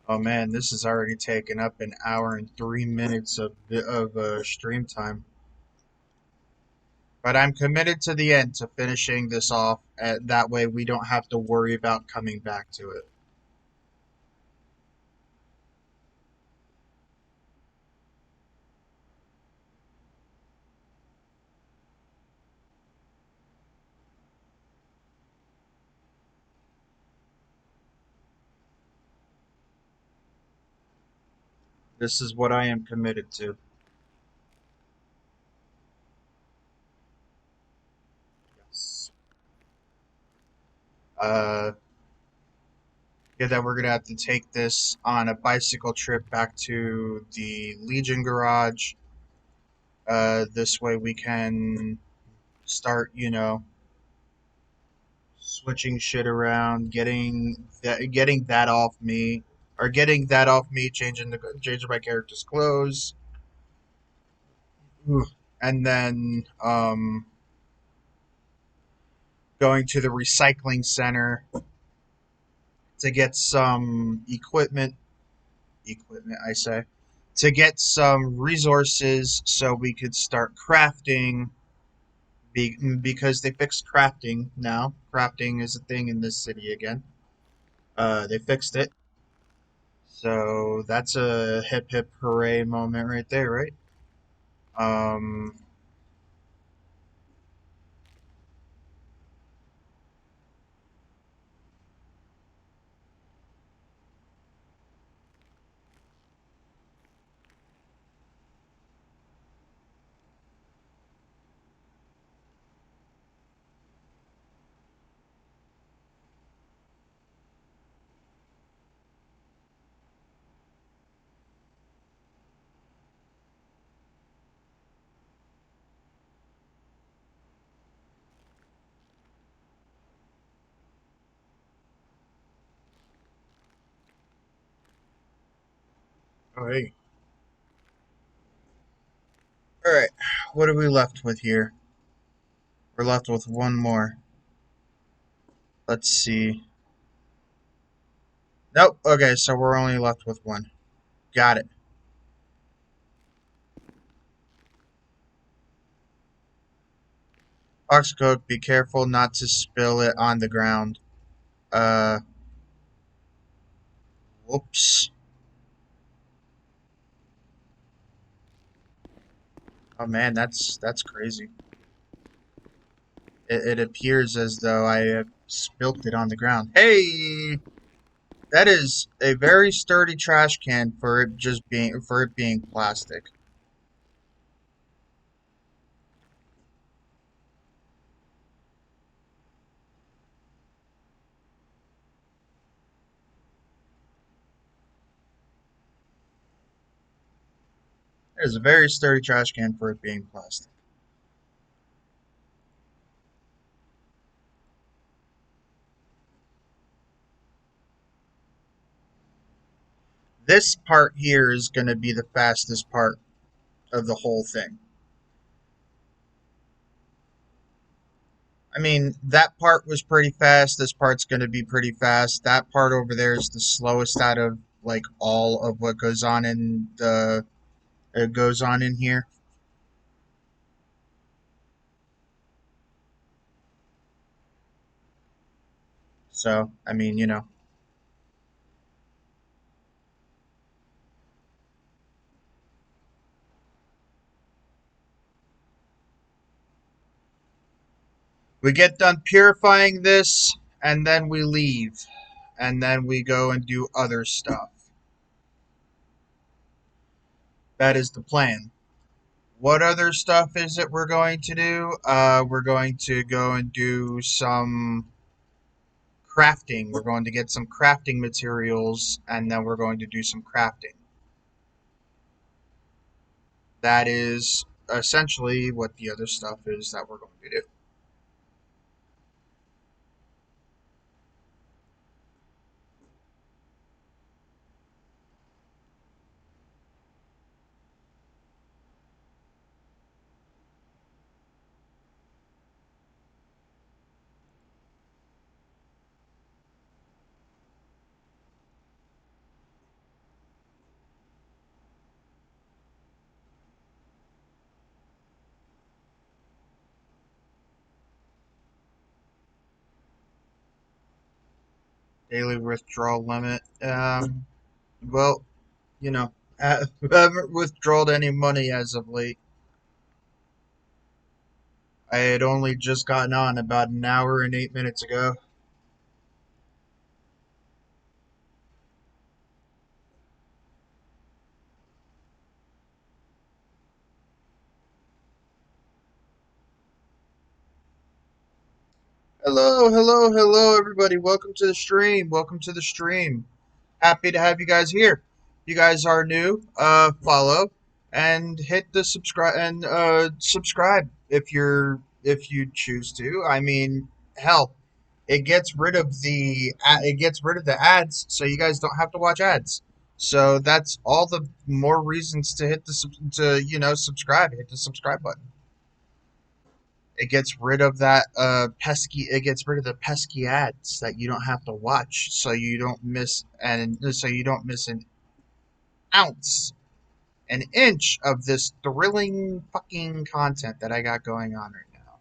Oh man, this has already taken up an hour and 3 minutes of stream time. But I'm committed to the end to finishing this off. That way we don't have to worry about coming back to it. This is what I am committed to. Yes. Uh, yeah, that we're gonna have to take this on a bicycle trip back to the Legion garage. This way we can start, switching shit around, getting that off me, or getting that off me, changing my character's clothes, and then going to the recycling center to get some equipment I say, to get some resources so we could start crafting. Because they fixed crafting now. Crafting is a thing in this city again. They fixed it. So that's a hip hip hooray moment right there, right? Um, Oh, hey. Alright, what are we left with here? We're left with one more. Let's see. Nope, okay, so we're only left with one. Got it. Box of Coke, be careful not to spill it on the ground. Uh, whoops. Oh man, that's crazy. It appears as though I have spilt it on the ground. Hey! That is a very sturdy trash can for it being plastic. It is a very sturdy trash can for it being plastic. This part here is going to be the fastest part of the whole thing. I mean, that part was pretty fast. This part's going to be pretty fast. That part over there is the slowest out of like all of what goes on in the goes on in here. So, I mean, you know, we get done purifying this and then we leave and then we go and do other stuff. That is the plan. What other stuff is it we're going to do? We're going to go and do some crafting. We're going to get some crafting materials and then we're going to do some crafting. That is essentially what the other stuff is that we're going to do. Daily withdrawal limit. Well, you know, I haven't withdrawn any money as of late. I had only just gotten on about an hour and 8 minutes ago. Hello, hello, hello, everybody. Welcome to the stream. Welcome to the stream. Happy to have you guys here. You guys are new. Follow and hit the subscribe if you choose to. I mean, hell, it gets rid of the ads, so you guys don't have to watch ads. So that's all the more reasons to hit subscribe. Hit the subscribe button. It gets rid of that it gets rid of the pesky ads that you don't have to watch, so you don't miss an ounce, an inch of this thrilling fucking content that I got going on right now.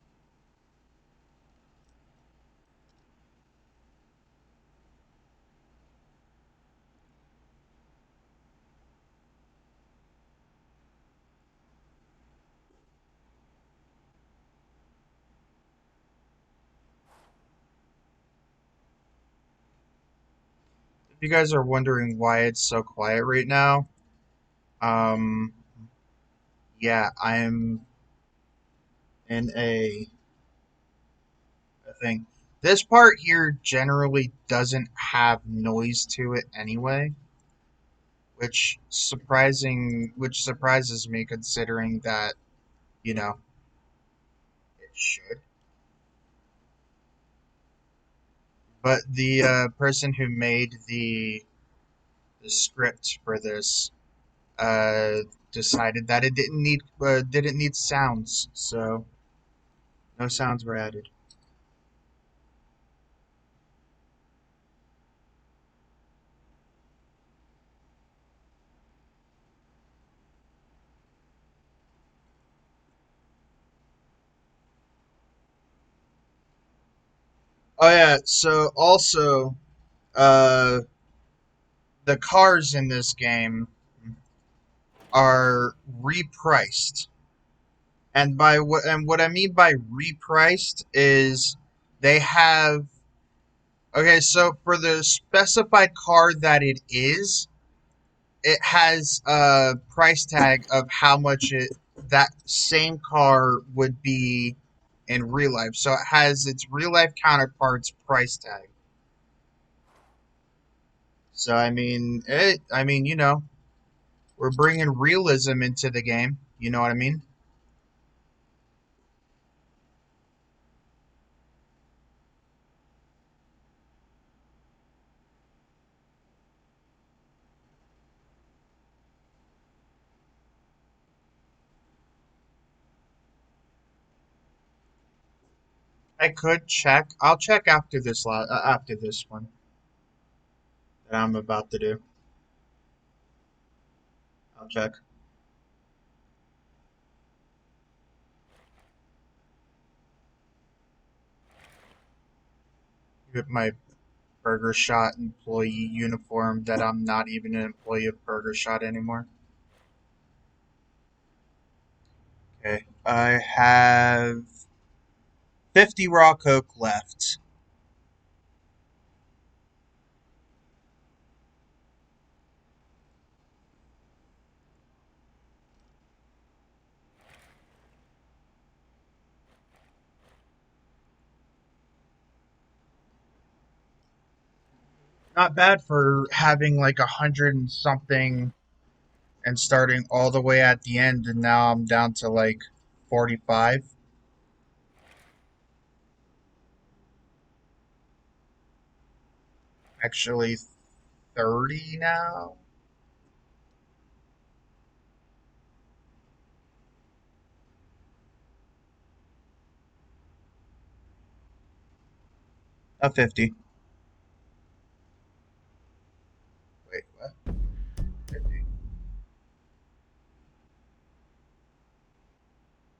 If you guys are wondering why it's so quiet right now, um yeah, I'm in a thing. This part here generally doesn't have noise to it anyway, which surprises me considering that, you know, it should. But the person who made the script for this uh, decided that it didn't need sounds, so no sounds were added. Oh yeah, so also uh, the cars in this game are repriced. And what I mean by repriced is they have okay, so for the specified car that it has a price tag of how much that same car would be in real life. So it has its real life counterpart's price tag. So we're bringing realism into the game. You know what I mean? I could check. I'll check after after this one that I'm about to do. I'll check. Get my Burger Shot employee uniform that I'm not even an employee of Burger Shot anymore. Okay, I have 50 raw coke left. Not bad for having like 100 and something and starting all the way at the end, and now I'm down to like 45. Actually, 30 now. A 50. Wait, what? 50.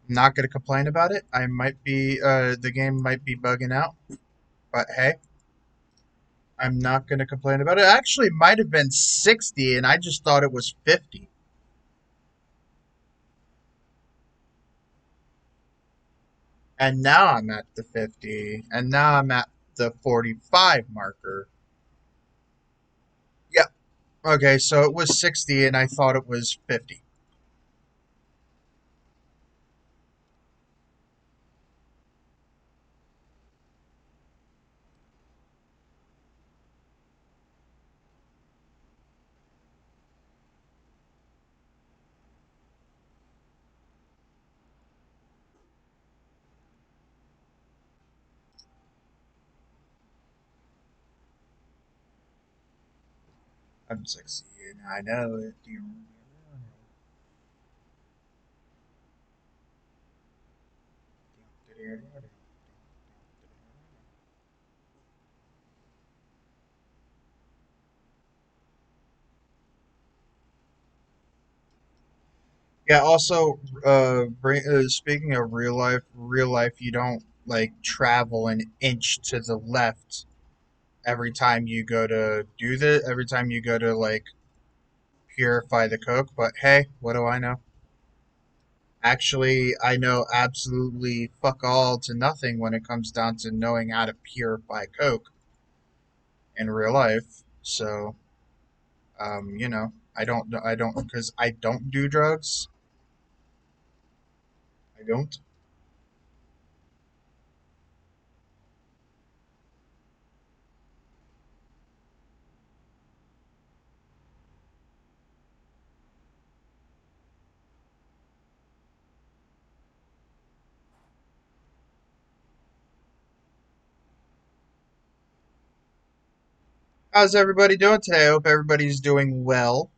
Not gonna complain about it. I might be the game might be bugging out, but hey, I'm not gonna complain about it. It actually might have been 60 and I just thought it was 50. And now I'm at the 50 and now I'm at the 45 marker. Yep. Okay, so it was 60 and I thought it was 50. I'm 60 and I know it. Yeah, also, speaking of real life, you don't like travel an inch to the left every time you go to every time you go to like purify the coke. But hey, what do I know? Actually, I know absolutely fuck all to nothing when it comes down to knowing how to purify coke in real life. So, I don't, because I don't do drugs. I don't. How's everybody doing today? I hope everybody's doing well.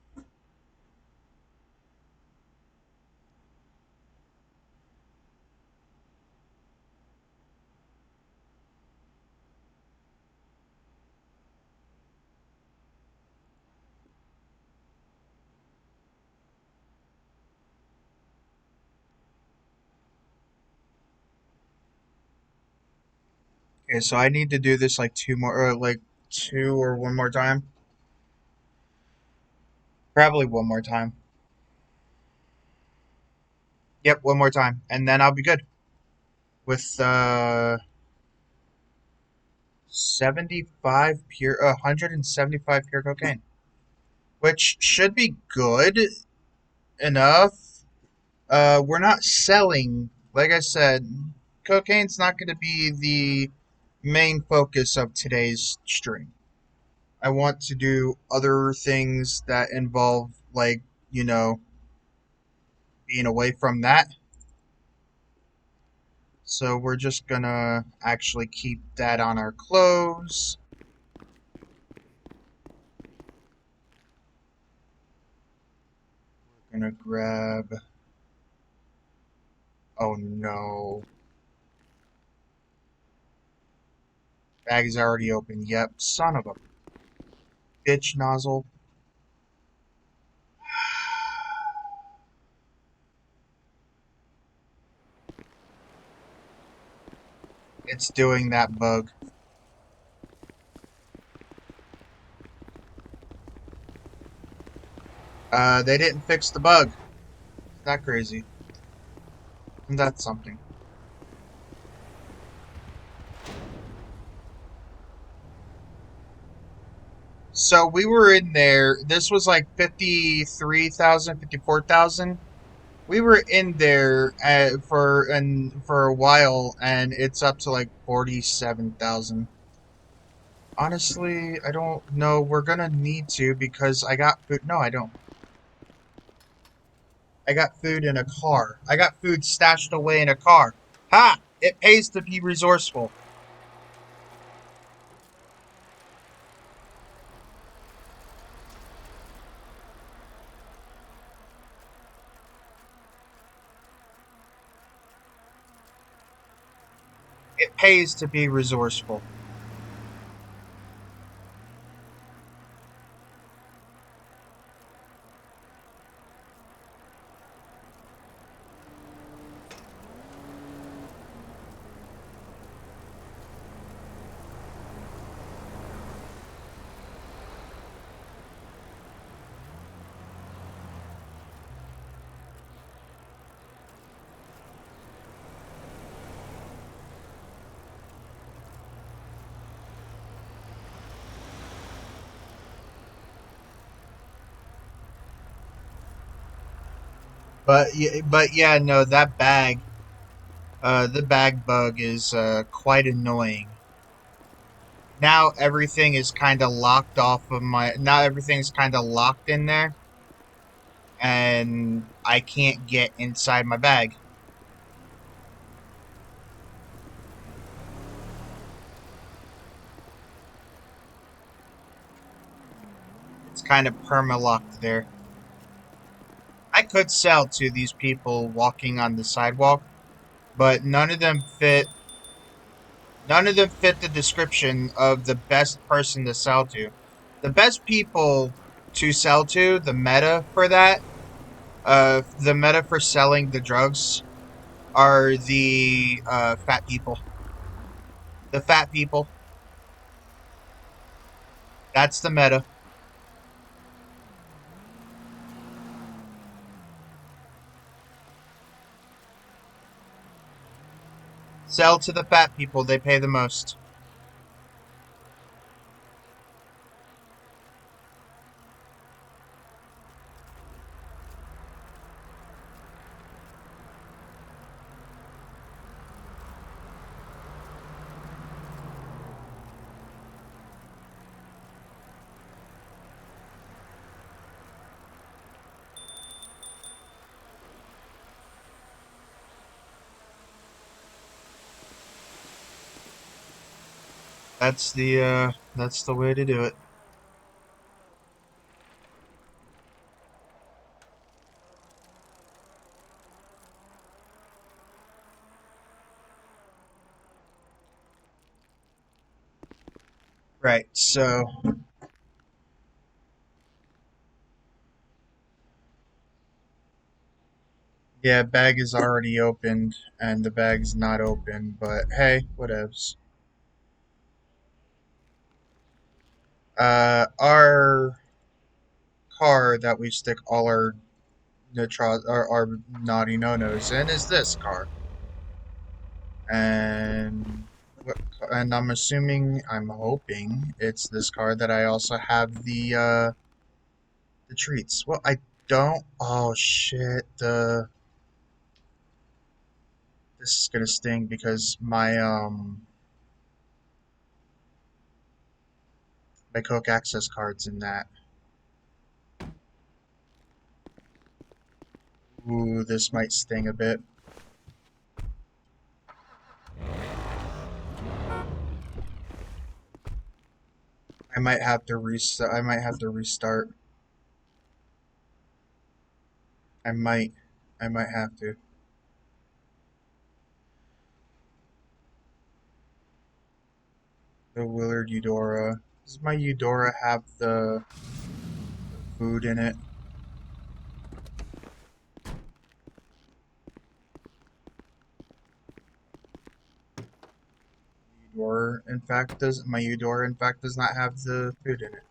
Okay, so I need to do this like two or one more time. Probably one more time. Yep, one more time, and then I'll be good with 175 pure cocaine, which should be good enough. We're not selling, like I said, cocaine's not going to be the main focus of today's stream. I want to do other things that involve, like, you know, being away from that. So we're just gonna actually keep that on our clothes. We're gonna grab. Oh no. Bag is already open. Yep, son of a bitch nozzle. It's doing that bug. They didn't fix the bug. Isn't that crazy? Isn't that something? So we were in there. This was like 53,000, 54,000. We were in there for a while, and it's up to like 47,000. Honestly, I don't know. We're gonna need to because I got food. No, I don't. I got food in a car. I got food stashed away in a car. Ha! It pays to be resourceful. It pays to be resourceful. But yeah, no, that bag, the bag bug is quite annoying. Now everything is kind of locked off of my. Now everything's kind of locked in there, and I can't get inside my bag. It's kind of perma-locked there. I could sell to these people walking on the sidewalk, but none of them fit the description of the best person to sell to. The best people to sell to, the meta for selling the drugs are the fat people. The fat people. That's the meta. Sell to the fat people, they pay the most. That's the way to do it. Right, so yeah, bag is already opened and the bag's not open, but hey, whatevs. Our car that we stick all our our naughty no-nos in is this car. And and I'm hoping it's this car that I also have the treats. Well, I don't. Oh shit! This is gonna sting because my Coke Access card's in that. Ooh, this might sting a bit. I might have to restart. I might have to restart. I might. I might have to. The Willard Eudora. Does my Eudora have the food in it? Eudora, in fact, does not have the food in it.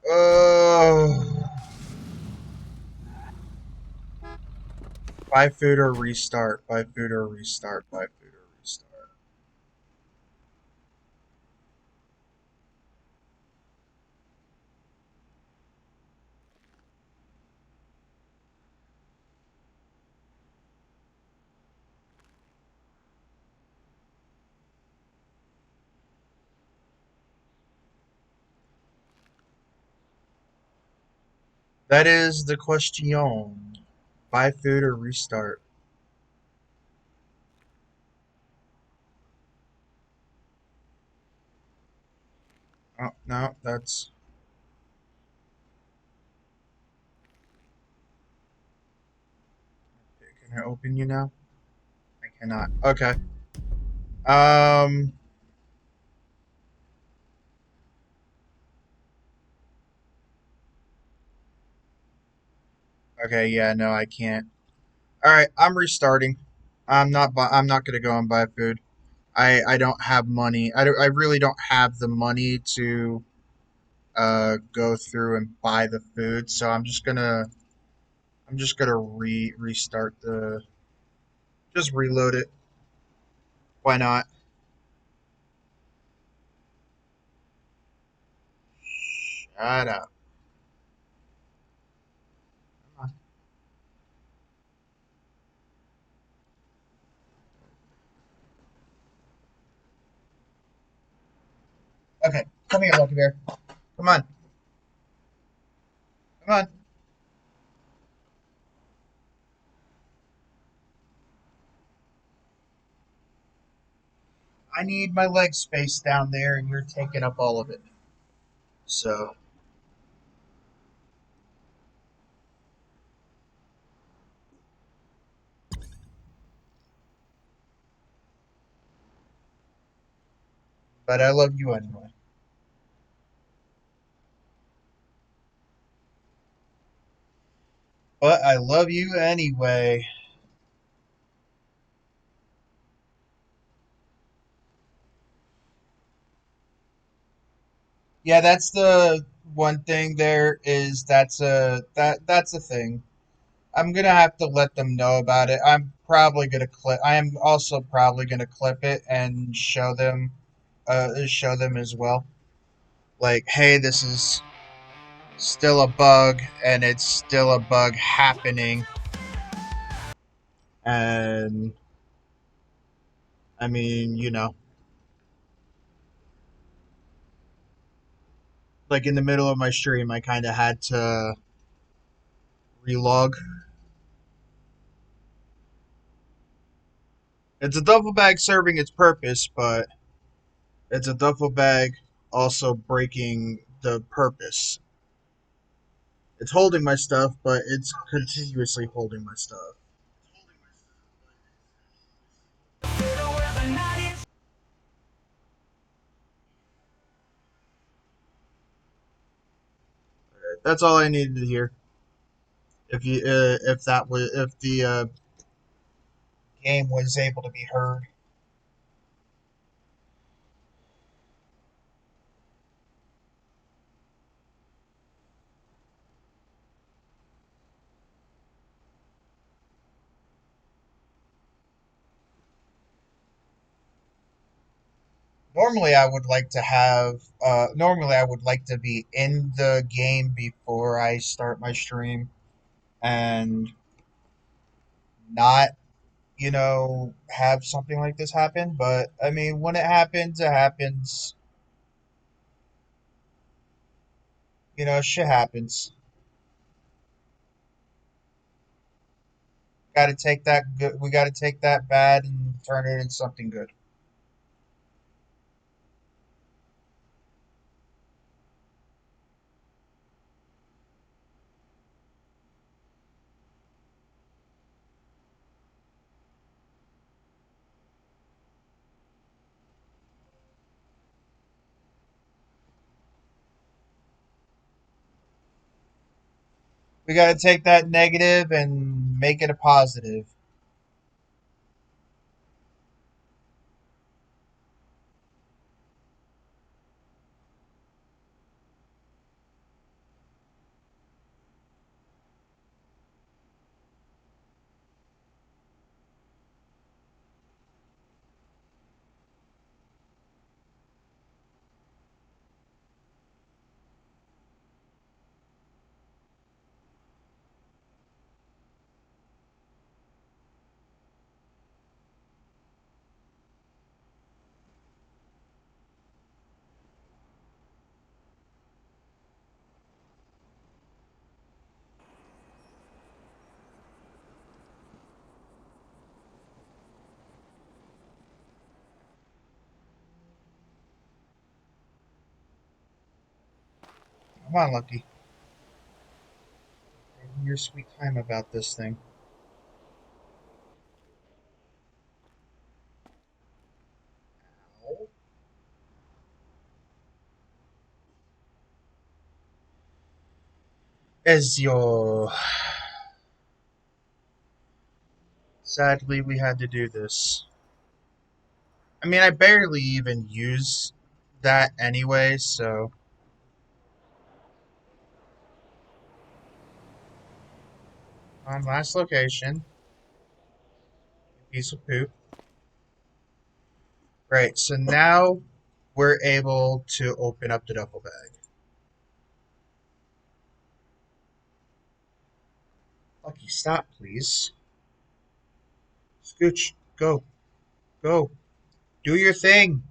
Oh. Buy food or restart. Buy food or restart. Buy food or restart. That is the question. Buy food or restart. Oh, no, that's... Can I open you now? I cannot. Okay. Um... Okay, yeah, no, I can't. Alright, I'm restarting. I'm not gonna go and buy food. I don't have money. I really don't have the money to go through and buy the food, so I'm just gonna restart the just reload it. Why not? Shut up. Come on. Okay, come here, Lucky Bear. Come on. Come on. I need my leg space down there and you're taking up all of it. So, but I love you anyway. But I love you anyway. Yeah, that's the one thing there is that's a thing. I'm gonna have to let them know about it. I am also probably gonna clip it and show them as well. Like, hey, this is still a bug and it's still a bug happening. And I mean, like in the middle of my stream, I kind of had to relog. It's a duffel bag serving its purpose, but it's a duffel bag also breaking the purpose. It's holding my stuff, but it's continuously holding my stuff. That's all I needed to hear. If the game was able to be heard. Normally, I would like to have. Normally, I would like to be in the game before I start my stream, and not, have something like this happen. But I mean, when it happens, it happens. Shit happens. Got to take that good. We got to take that bad and turn it into something good. We got to take that negative and make it a positive. Come on, Lucky. Your sweet time about this thing. EZIO. Sadly, we had to do this. I mean, I barely even use that anyway, so. On last location, piece of poop. Right, so now we're able to open up the duffel bag. Lucky, stop, please. Scooch, go. Go. Do your thing.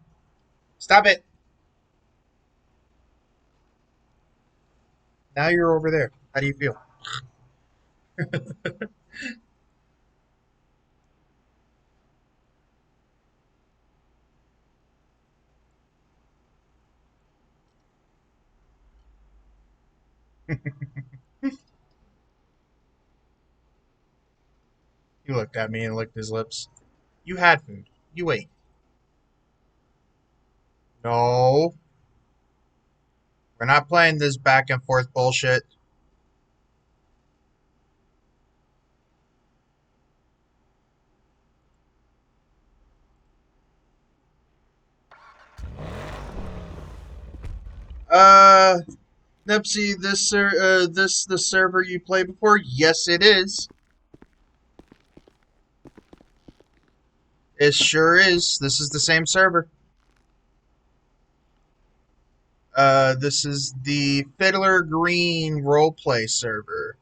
Stop it. Now you're over there. How do you feel? He looked at me and licked his lips. You had food. You ate. No. We're not playing this back and forth bullshit. Uh, Nipsey, this the server you played before? Yes, it is. It sure is. This is the same server. This is the Fiddler Green roleplay server.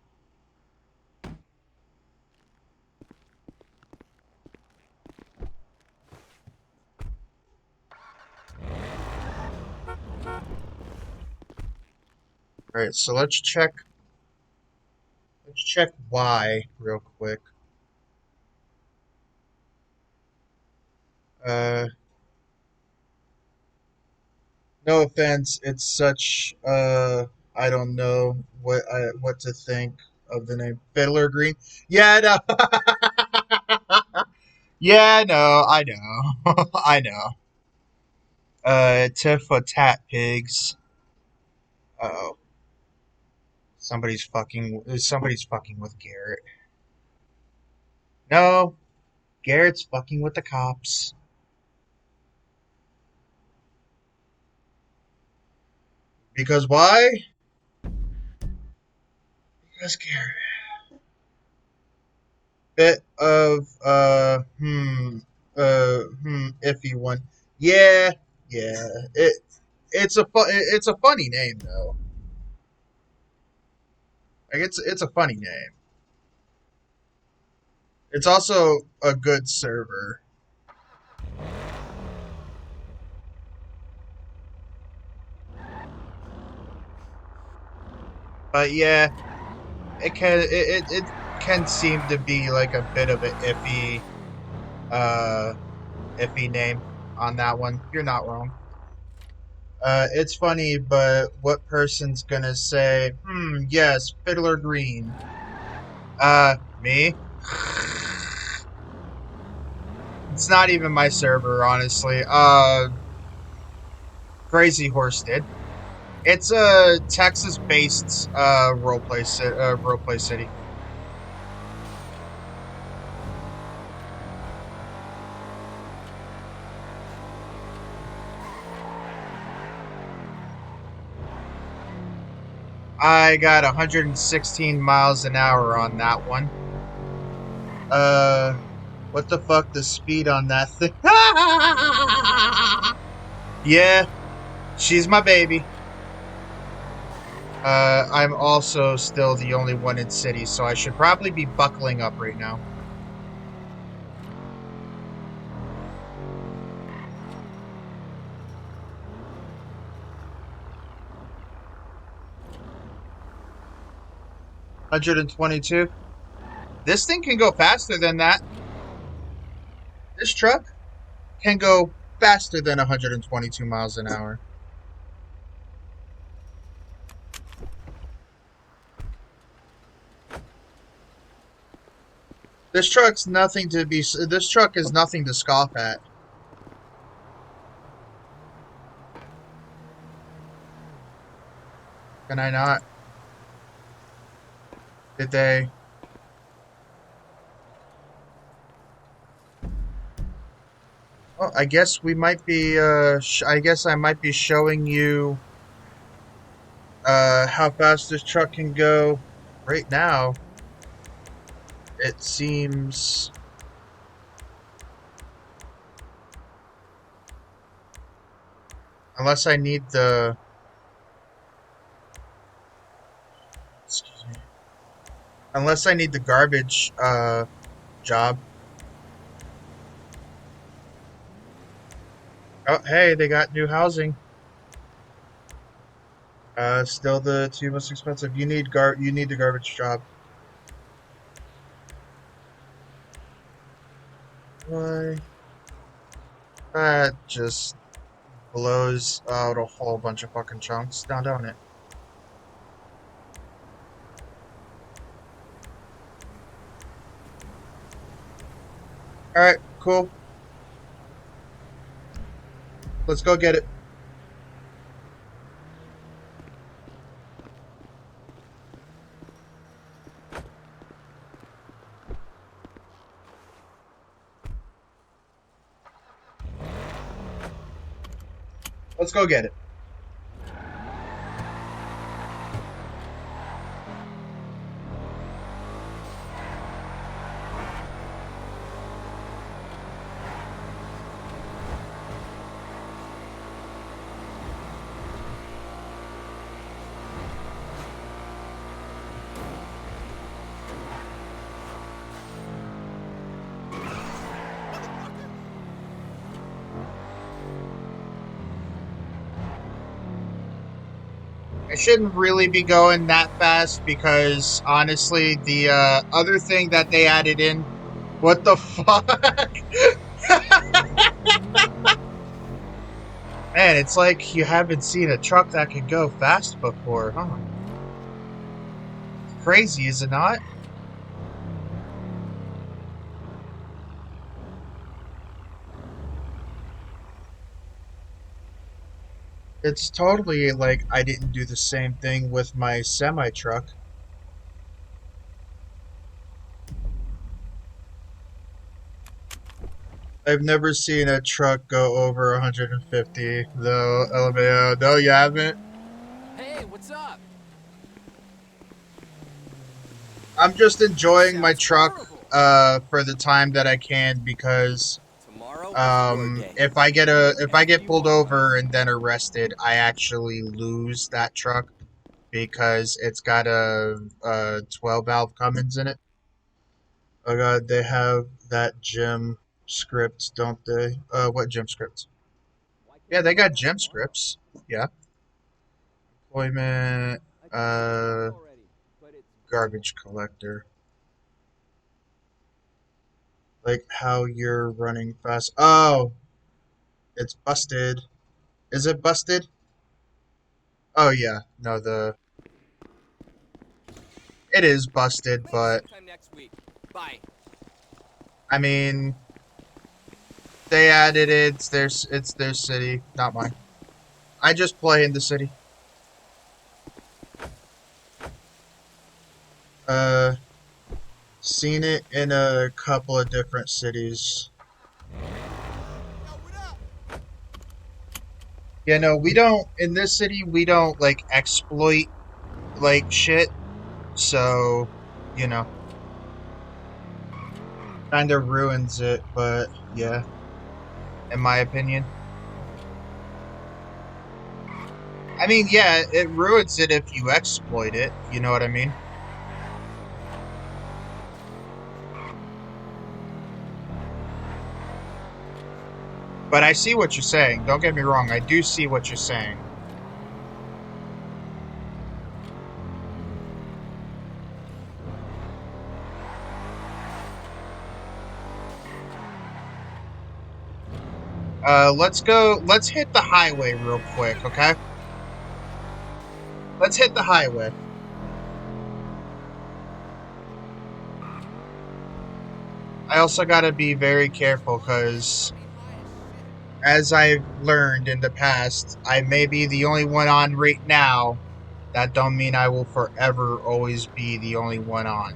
Alright, so let's check. Let's check why real quick. Uh, no offense, it's such I don't know what to think of the name Fiddler Green. Yeah, no. Yeah, no, I know. I know. Tit for tat pigs. Uh-oh. Somebody's fucking with Garrett. No, Garrett's fucking with the cops. Because why? Because Garrett. Bit of iffy one. Yeah, Yeah, it's a funny name though. Like it's a funny name. It's also a good server. But yeah, it can seem to be like a bit of an uh iffy name on that one. You're not wrong. It's funny, but what person's gonna say, yes, Fiddler Green? Me? It's not even my server, honestly. Crazy Horse did. It's a Texas-based roleplay city. I got 116 miles an hour on that one. What the fuck? The speed on that thing? Yeah, she's my baby. I'm also still the only one in city, so I should probably be buckling up right now. $122. This thing can go faster than that. This truck can go faster than 122 miles an hour. This truck's nothing to be. This truck is nothing to scoff at. Can I not? Did they? Well, I guess we might be. I guess I might be showing you how fast this truck can go. Right now, it seems. Unless I need the. Excuse me. Unless I need the garbage job. Oh, hey, they got new housing. Still the two most expensive. You need the garbage job. Why? That just blows out a whole bunch of fucking chunks down, don't it? Alright, cool. Let's go get it. Let's go get it. I shouldn't really be going that fast because honestly, the other thing that they added in, what the fuck? Man, it's like you haven't seen a truck that can go fast before, huh? Crazy, is it not? It's totally like I didn't do the same thing with my semi truck. I've never seen a truck go over 150, though, LMAO. No, you haven't? Hey, what's up? I'm just enjoying my Sounds truck horrible. for the time that I can because Tomorrow If I get pulled over and then arrested, I actually lose that truck because it's got a 12 valve Cummins in it. Oh god, they have that gym script, don't they? What gym script? Yeah, they got gym scripts. Yeah. Employment, garbage collector. Like how you're running fast. Oh, it's busted. Is it busted? Oh yeah, no, it is busted, but Next week. Bye. I mean, they added it. It's their city, not mine. I just play in the city. Uh, Seen it in a couple of different cities. Yeah, no, we don't in this city. We don't like exploit like shit. So, you know, kind of ruins it. But yeah, in my opinion. I mean, yeah, it ruins it if you exploit it. You know what I mean? But I see what you're saying. Don't get me wrong. I do see what you're saying. Let's go. Let's hit the highway real quick, okay? Let's hit the highway. I also gotta be very careful because, as I've learned in the past, I may be the only one on right now. That don't mean I will forever always be the only one on.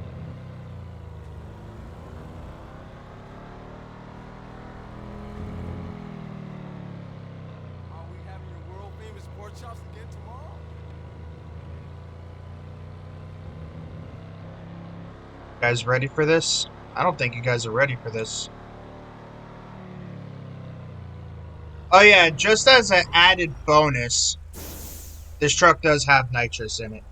Are we having your world famous pork chops again tomorrow? You guys ready for this? I don't think you guys are ready for this. Oh yeah, just as an added bonus, this truck does have nitrous in it.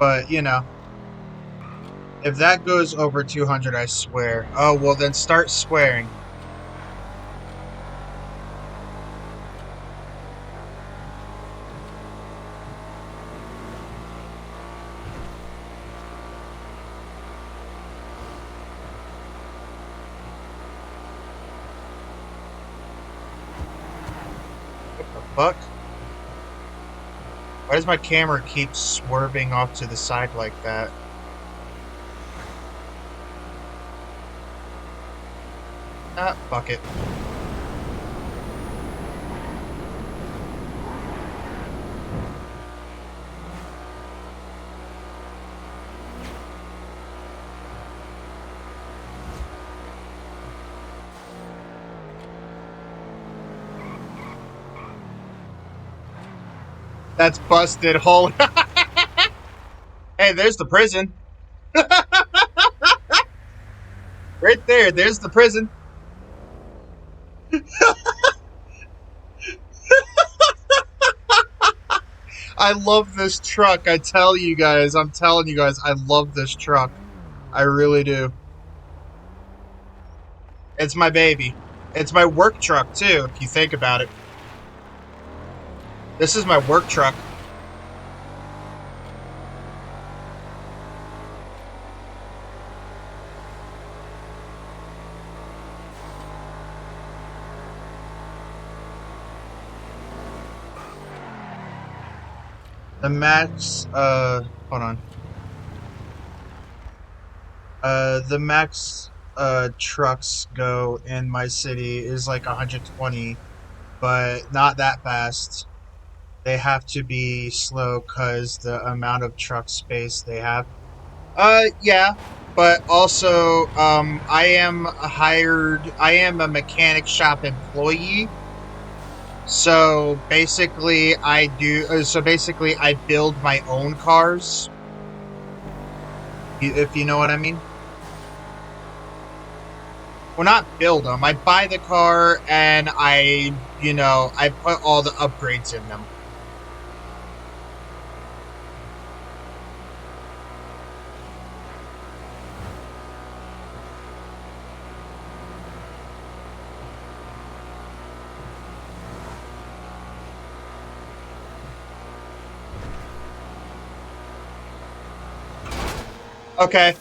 But, you know, if that goes over 200, I swear. Oh, well then start swearing. What the fuck? Why does my camera keep swerving off to the side like that? Ah, fuck it. That's busted. Holy. Hey, there's the prison. Right there. There's the prison. I love this truck. I tell you guys. I'm telling you guys. I love this truck. I really do. It's my baby. It's my work truck, too, if you think about it. This is my work truck. The max, hold on. The max, trucks go in my city is like 120, but not that fast. They have to be slow because the amount of truck space they have. Yeah, but also, I am a mechanic shop employee. So basically, I build my own cars. if you know what I mean. Well, not build them. I buy the car and I put all the upgrades in them. Okay.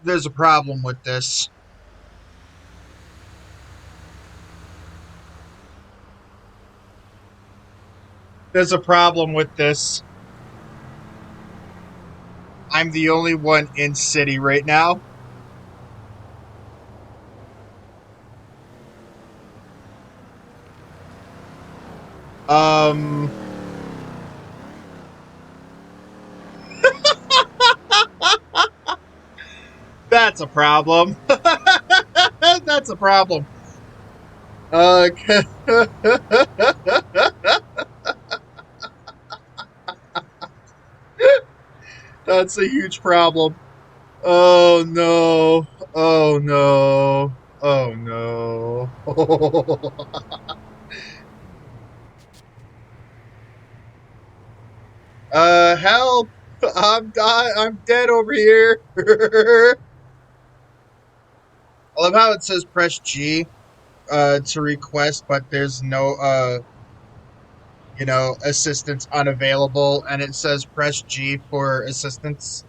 There's a problem with this. There's a problem with this. I'm the only one in city right now. That's a problem. That's a problem. That's a huge problem. Oh no. Oh no. Oh no. Help! I'm dead over here. I love how it says press G to request, but there's no assistance unavailable, and it says press G for assistance.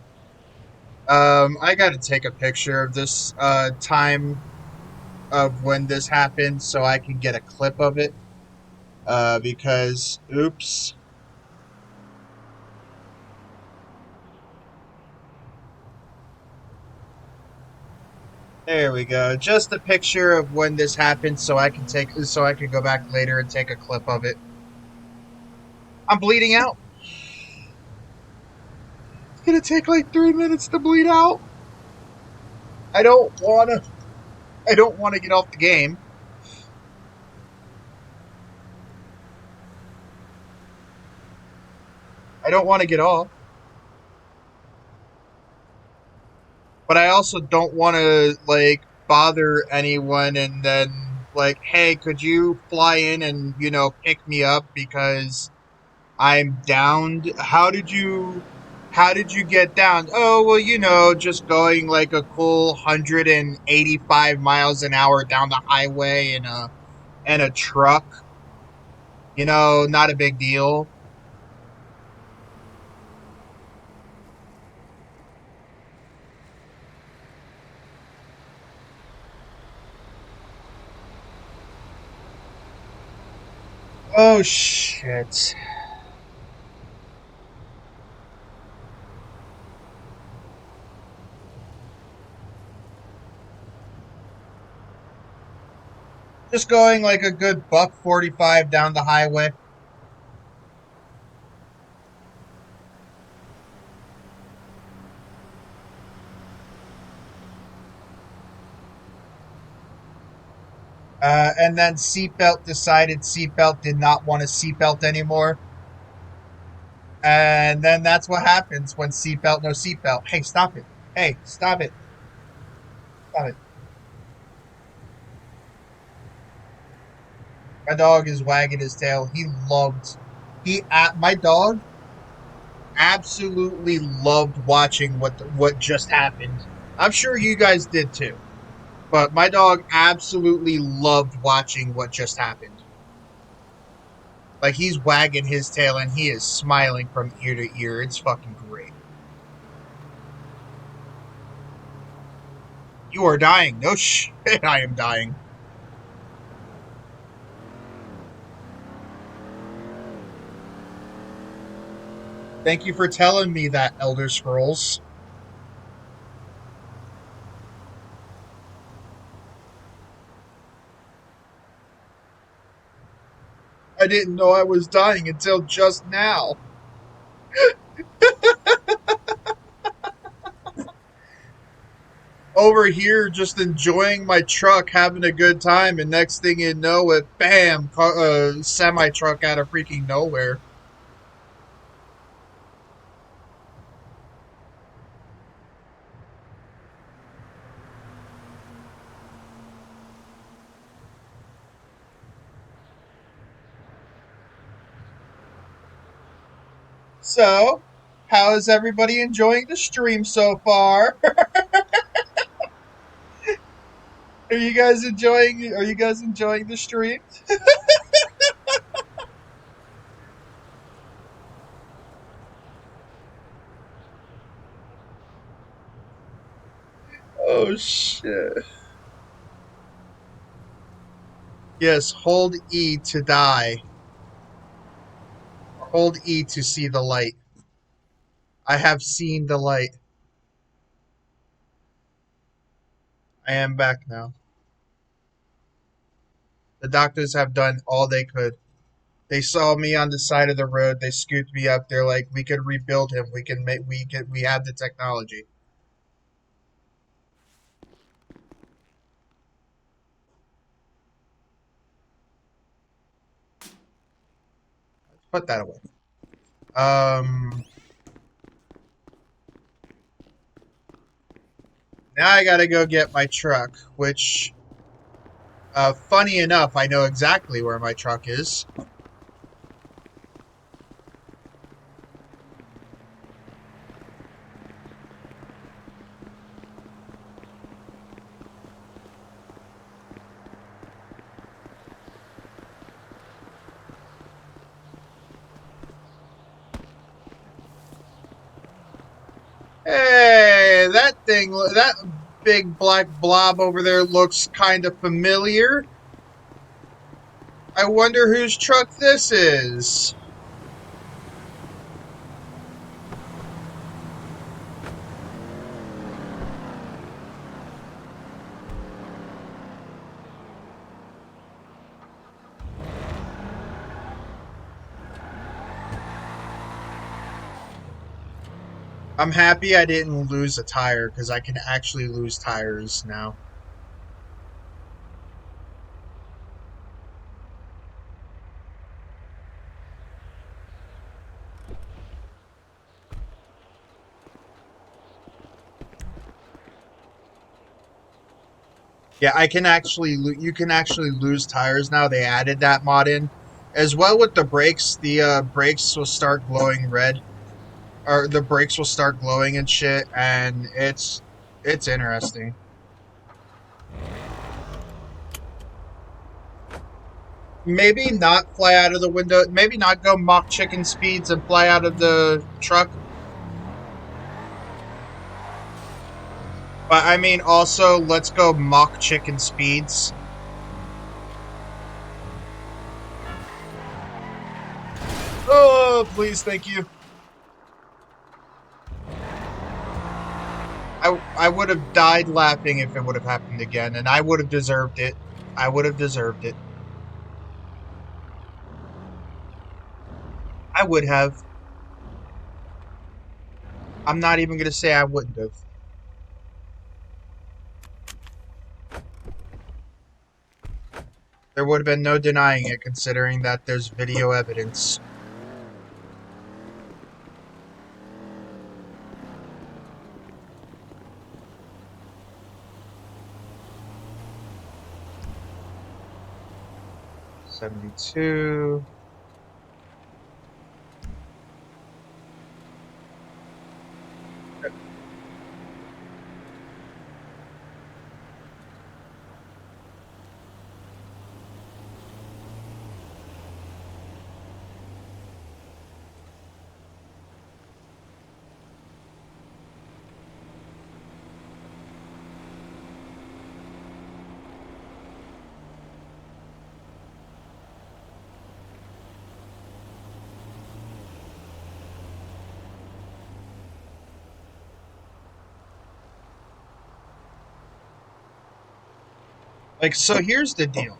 I gotta take a picture of this time of when this happened so I can get a clip of it. Because oops. There we go. Just a picture of when this happened so I can go back later and take a clip of it. I'm bleeding out. It's gonna take like 3 minutes to bleed out. I don't wanna get off the game. I don't want to get off. But I also don't want to like bother anyone and then like, hey, could you fly in and pick me up because I'm downed? How did you get down? Oh, well, just going like a cool 185 miles an hour down the highway in a truck. Not a big deal. Oh shit. Just going like a good $1.45 down the highway. And then seatbelt decided seatbelt did not want a seatbelt anymore. And then that's what happens when seatbelt, no seatbelt. Hey, stop it. Hey, stop it. Stop it. My dog is wagging his tail. My dog absolutely loved watching what just happened. I'm sure you guys did too. But my dog absolutely loved watching what just happened. Like, he's wagging his tail and he is smiling from ear to ear. It's fucking great. You are dying. No shit, I am dying. Thank you for telling me that, Elder Scrolls. I didn't know I was dying until just now. Over here, just enjoying my truck, having a good time, and next thing you know, it bam, semi truck out of freaking nowhere. So, how is everybody enjoying the stream so far? Are you guys enjoying the stream? Oh shit. Yes, hold E to die. Hold E to see the light. I have seen the light. I am back now. The doctors have done all they could. They saw me on the side of the road. They scooped me up. They're like, "We could rebuild him. We have the technology." Put that away. Now I gotta go get my truck, which, funny enough, I know exactly where my truck is. Hey, that big black blob over there looks kind of familiar. I wonder whose truck this is. I'm happy I didn't lose a tire, because I can actually lose tires now. Yeah, you can actually lose tires now. They added that mod in. As well with the brakes, the brakes will start glowing red. Or the brakes will start glowing and shit, and it's interesting. Maybe not fly out of the window. Maybe not go Mach chicken speeds and fly out of the truck. But I mean, also, let's go Mach chicken speeds. Oh, please, thank you. I would have died laughing if it would have happened again, and I would have deserved it. I would have deserved it. I would have. I'm not even going to say I wouldn't have. There would have been no denying it, considering that there's video evidence. $72. Like, so here's the deal.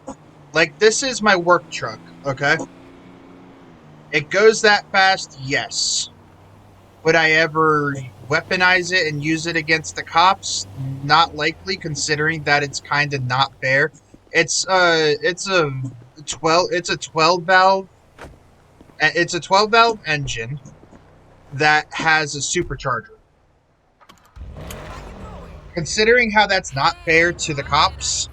Like, this is my work truck, okay? It goes that fast, yes. Would I ever weaponize it and use it against the cops? Not likely, considering that it's kind of not fair. It's a 12 valve. It's a 12 valve engine that has a supercharger. Considering how that's not fair to the cops,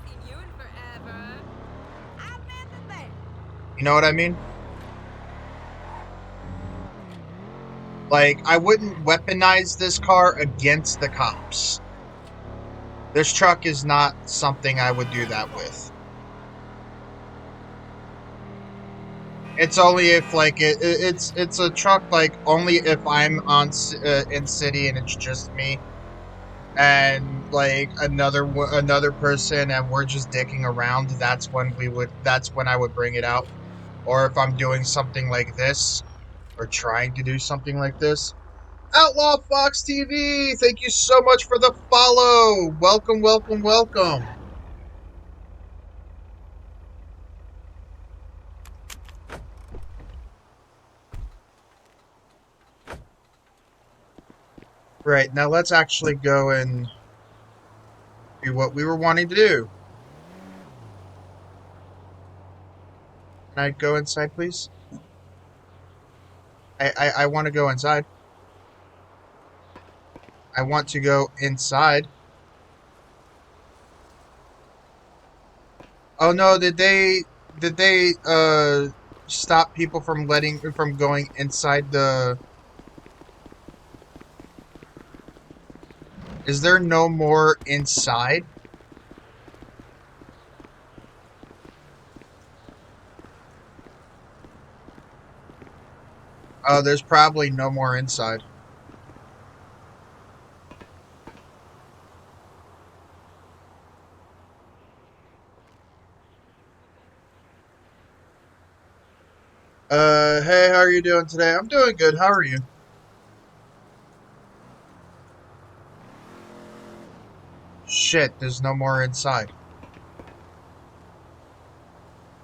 you know what I mean? Like, I wouldn't weaponize this car against the cops. This truck is not something I would do that with. It's only if, like, it's a truck, like, only if I'm in city and it's just me and, like, another person and we're just dicking around. That's when I would bring it out. Or if I'm doing something like this, or trying to do something like this. Outlaw Fox TV, thank you so much for the follow. Welcome, welcome, welcome. Right, now let's actually go and do what we were wanting to do. Can I go inside, please? I want to go inside. I want to go inside. Oh no, did they stop people from going inside the... Is there no more inside? Oh, there's probably no more inside. Hey, how are you doing today? I'm doing good. How are you? Shit, there's no more inside.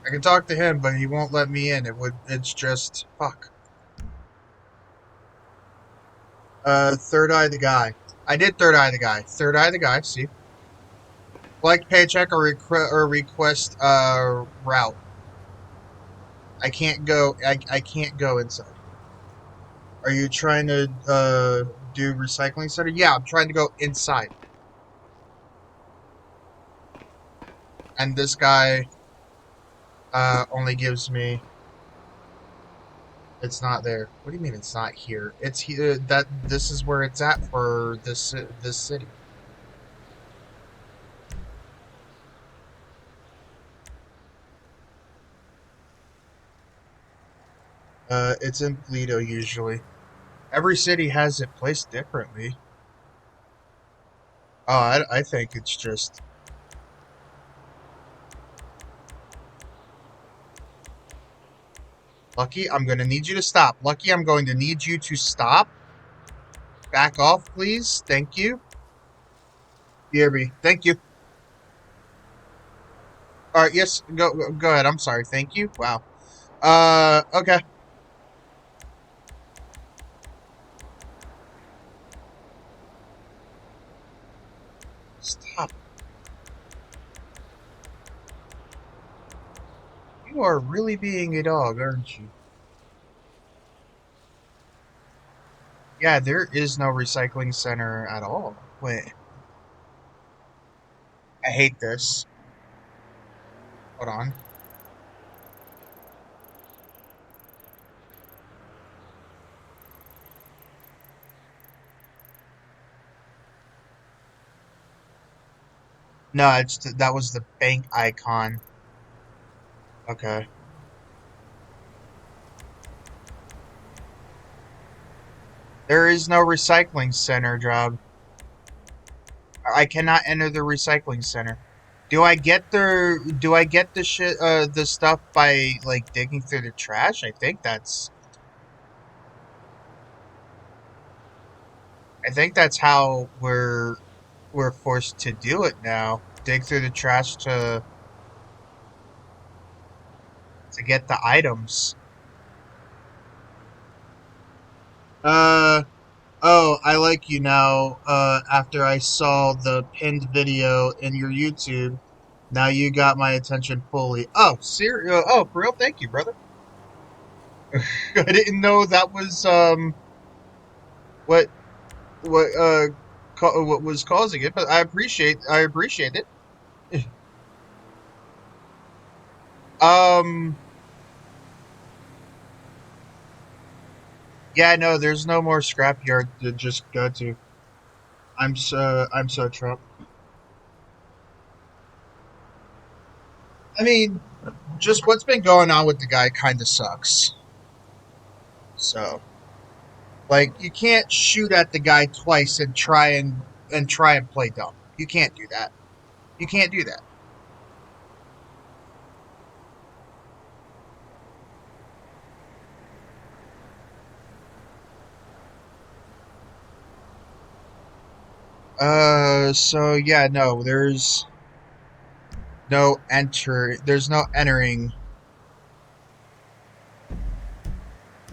I can talk to him, but he won't let me in. It's just, fuck. Third eye the guy. I did third eye the guy. Third eye the guy, see? Collect paycheck or request, route. I can't go, I can't go inside. Are you trying to, do recycling center? Yeah, I'm trying to go inside. And this guy, only gives me... It's not there. What do you mean it's not here? It's here. This is where it's at for this city. It's in Toledo usually. Every city has it placed differently. Oh, I think it's just... Lucky, I'm going to need you to stop. Lucky, I'm going to need you to stop. Back off, please. Thank you. BRB. Thank you. Alright, yes, go ahead. I'm sorry. Thank you. Wow. Okay. Stop. You are really being a dog, aren't you? Yeah, there is no recycling center at all. Wait. I hate this. Hold on. No, that was the bank icon. Okay. There is no recycling center, job. I cannot enter the recycling center. Do I get the shit the stuff by like digging through the trash? I think that's how we're forced to do it now. Dig through the trash to get the items. Oh, I like you now. After I saw the pinned video in your YouTube, now you got my attention fully. Oh, oh, for real? Thank you, brother. I didn't know that was what what what was causing it, but I appreciate it. Um, Yeah, no, there's no more scrapyard to just go to. I'm so Trump. I mean, just what's been going on with the guy kind of sucks. So, like, you can't shoot at the guy twice and try and play dumb. You can't do that. You can't do that. So yeah, no, there's no entering.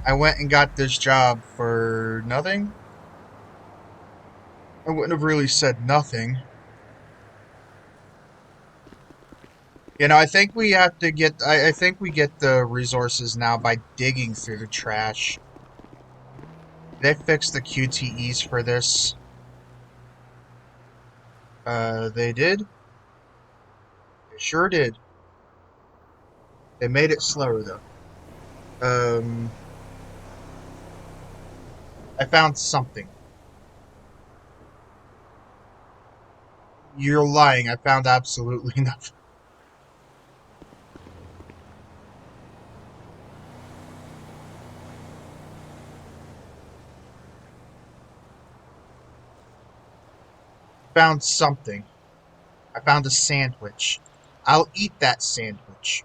I went and got this job for nothing. I wouldn't have really said nothing. You know, I think we have to get. I think we get the resources now by digging through the trash. They fixed the QTEs for this. They did. They sure did. They made it slower though. I found something. You're lying. I found absolutely nothing. Found something. I found a sandwich. I'll eat that sandwich.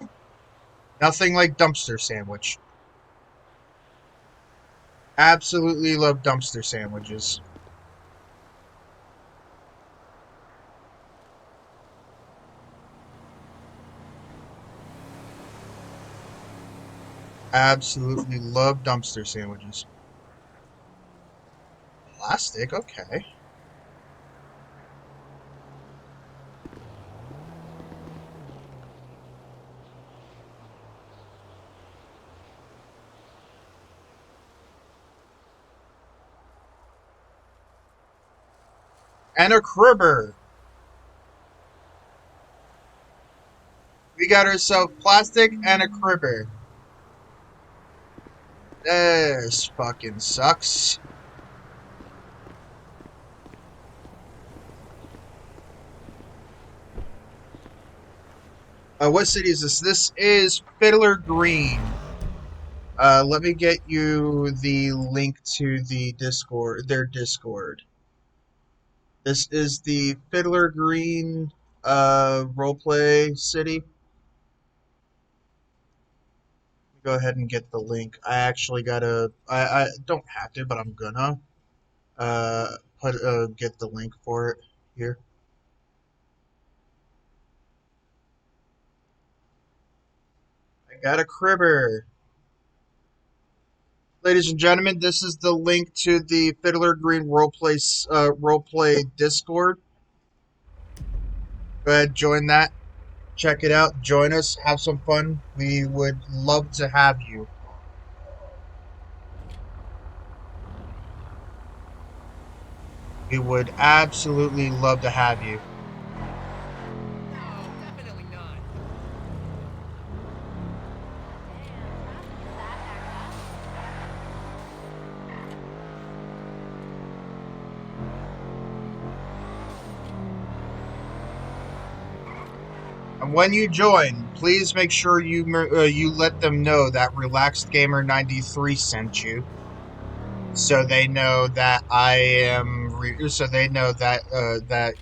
Nothing like dumpster sandwich. Absolutely love dumpster sandwiches. Absolutely love dumpster sandwiches. Plastic, okay. And a cribber. We got ourselves plastic and a cribber. This fucking sucks. What city is this? This is Fiddler Green. Let me get you the link to the Discord, their Discord. This is the Fiddler Green roleplay city. Go ahead and get the link. I actually gotta. I don't have to, but I'm gonna get the link for it here. I got a cribber. Ladies and gentlemen, this is the link to the Fiddler Green roleplay Discord. Go ahead, join that. Check it out. Join us. Have some fun. We would love to have you. We would absolutely love to have you. No, definitely not. And when you join, please make sure you let them know that Relaxed Gamer 93 sent you, so they know that I am. So they know that that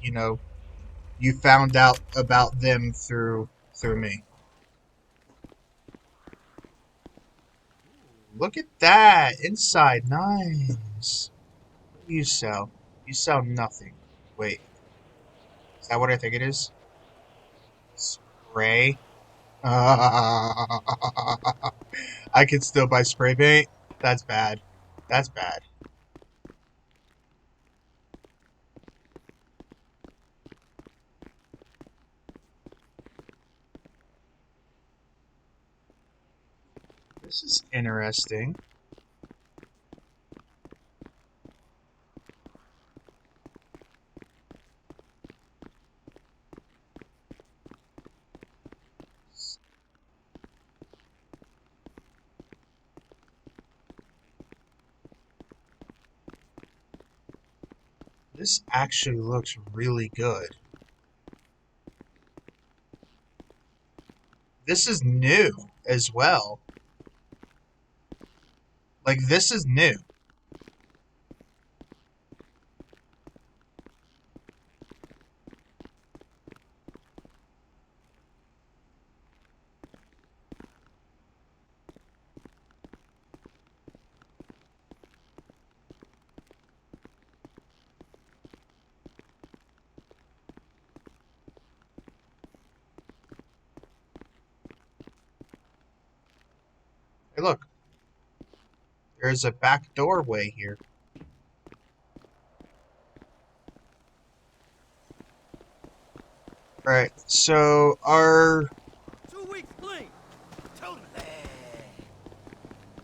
you found out about them through me. Look at that inside, nice. What do you sell? You sell nothing. Wait, is that what I think it is? Spray. I can still buy spray paint. That's bad. That's bad. This is interesting. This actually looks really good. This is new as well. Like, this is new. Hey, look. There's a back doorway here. Right, so our... 2 weeks clean. Totally.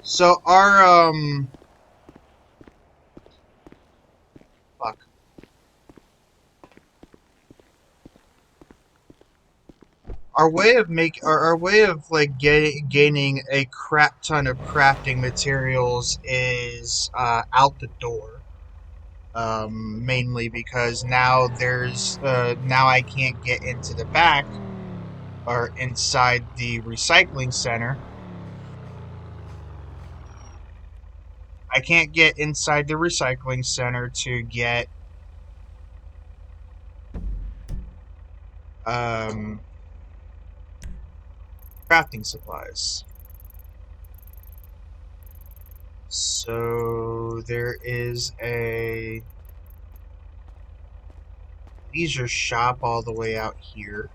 So our, fuck. Our way of like gaining a crap ton of crafting materials is out the door. Mainly because now now I can't get into the back or inside the recycling center. I can't get inside the recycling center to get crafting supplies. So there is a leisure shop all the way out here.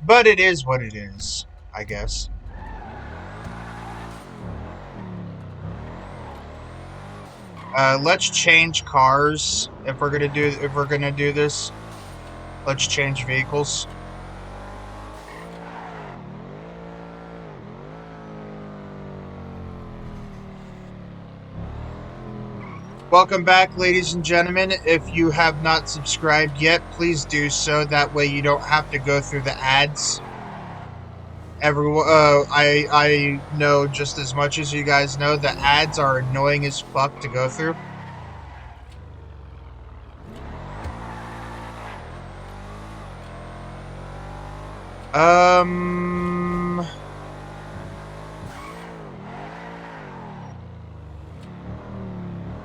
But it is what it is, I guess. Let's change cars if we're gonna do this. Let's change vehicles. Welcome back, ladies and gentlemen. If you have not subscribed yet, please do so. That way you don't have to go through the ads. Everyone, I know just as much as you guys know that ads are annoying as fuck to go through. Um...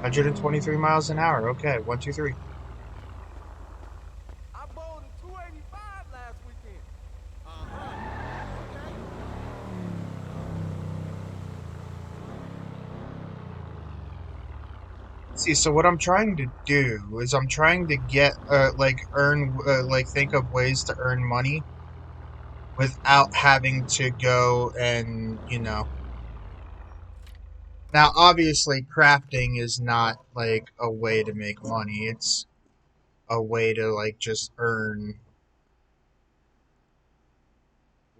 123 miles an hour. Okay, 1, 2, 3. I bowled a 285 last weekend. See, so what I'm trying to do is I'm trying to get, think of ways to earn money without having to go and, you know. Now, obviously, crafting is not, like, a way to make money. It's a way to, like, just earn,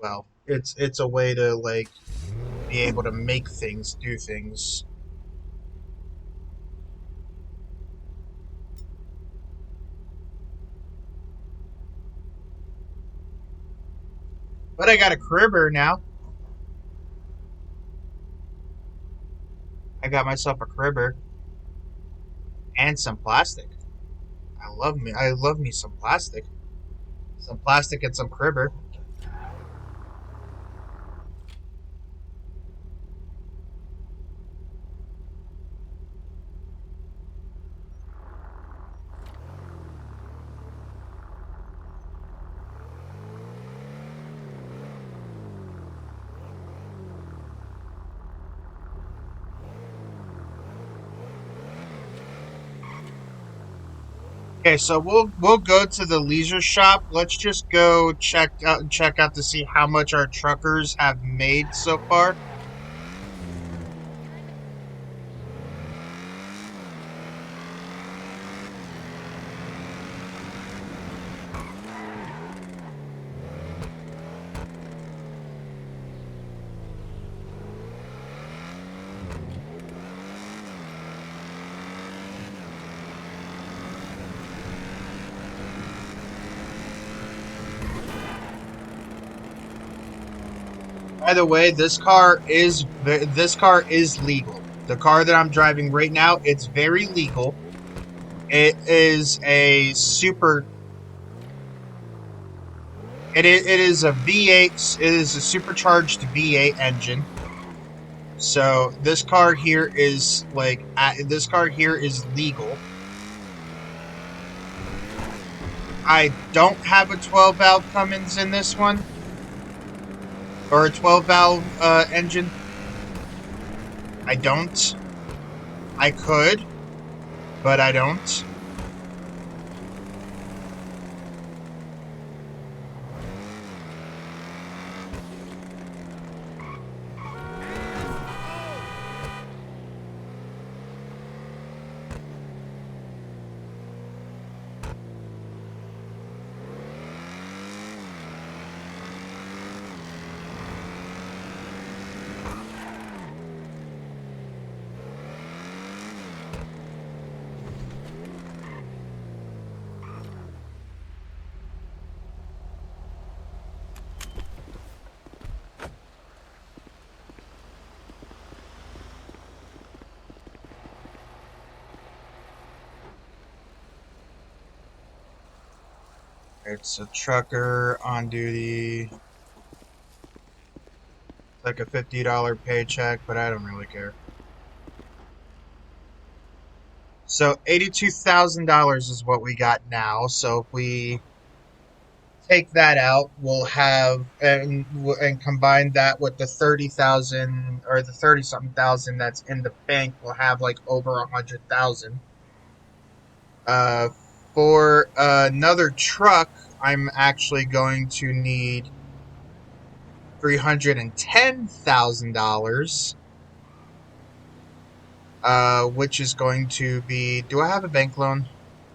well, it's a way to, like, be able to make things, do things. But I got a cribber now. I got myself a cribber. And some plastic. I love me some plastic. Some plastic and some cribber. Okay, so we'll go to the leisure shop. Let's just go check out to see how much our truckers have made so far. By the way, this car is legal. The car that I'm driving right now, it's very legal. It is a super. It is a V8. It is a supercharged V8 engine. So this car here is legal. I don't have a 12 valve Cummins in this one, or a 12 valve engine. I don't. I could, but I don't. It's a trucker on duty. It's like a $50 paycheck, but I don't really care. So $82,000 is what we got now. So if we take that out, we'll have and combine that with the 30,000 or the 30 something thousand that's in the bank, we'll have like over 100,000. Uh, for another truck, I'm actually going to need $310,000, which is going to be. Do I have a bank loan?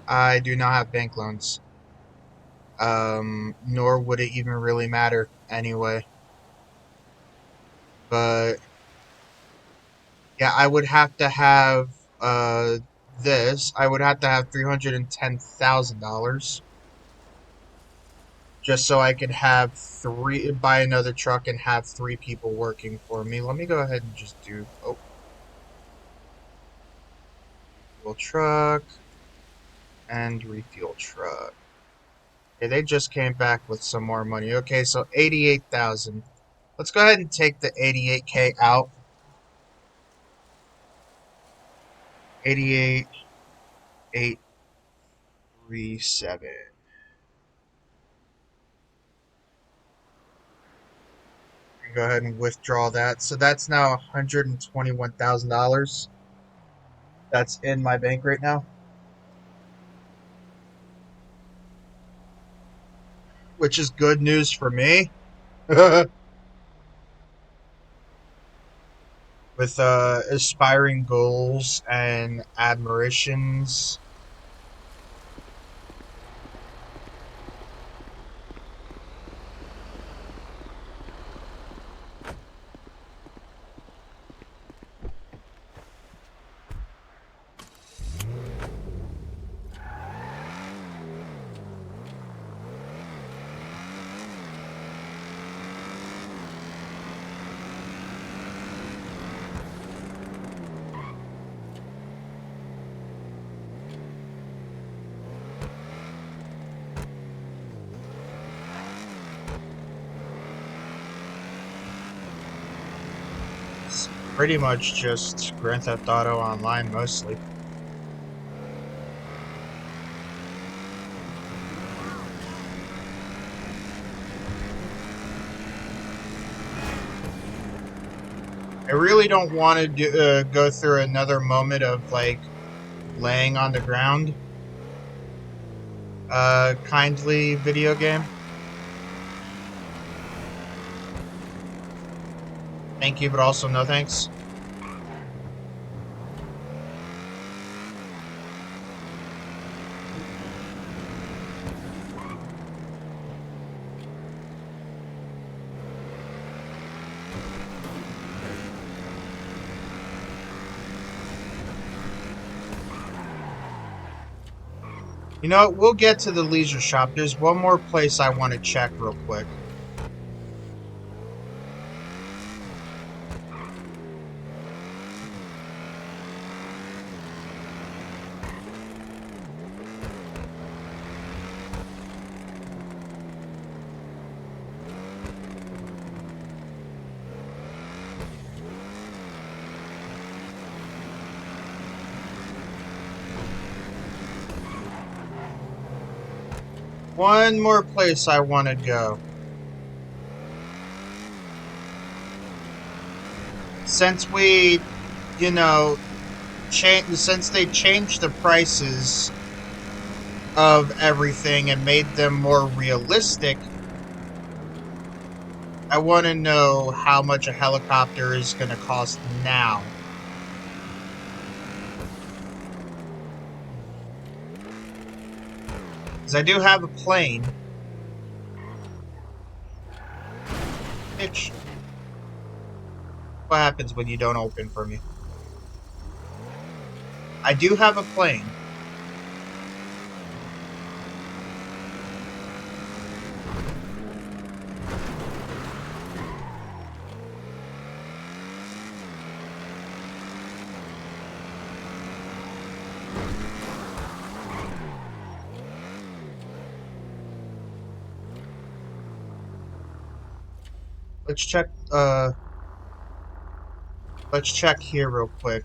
I do not have bank loans. Nor would it even really matter anyway. But yeah, I would have to have this. I would have to have $310,000 just so I could have buy another truck and have 3 people working for me. Let me go ahead and just do fuel truck and refuel truck. Okay, they just came back with some more money. Okay, so 88,000. Let's go ahead and take the 88K out. 88,837. Go ahead and withdraw that. So that's now $121,000. That's in my bank right now, which is good news for me. With aspiring goals and admirations. Pretty much just Grand Theft Auto Online mostly. I really don't want to go through another moment of like laying on the ground. Kindly video game. Thank you, but also no thanks. You know, we'll get to the leisure shop. There's one more place I want to check real quick. One more place I want to go. Since we, you know, since they changed the prices of everything and made them more realistic, I want to know how much a helicopter is going to cost now. Because I do have a plane. Bitch. What happens when you don't open for me? I do have a plane. Let's check here real quick.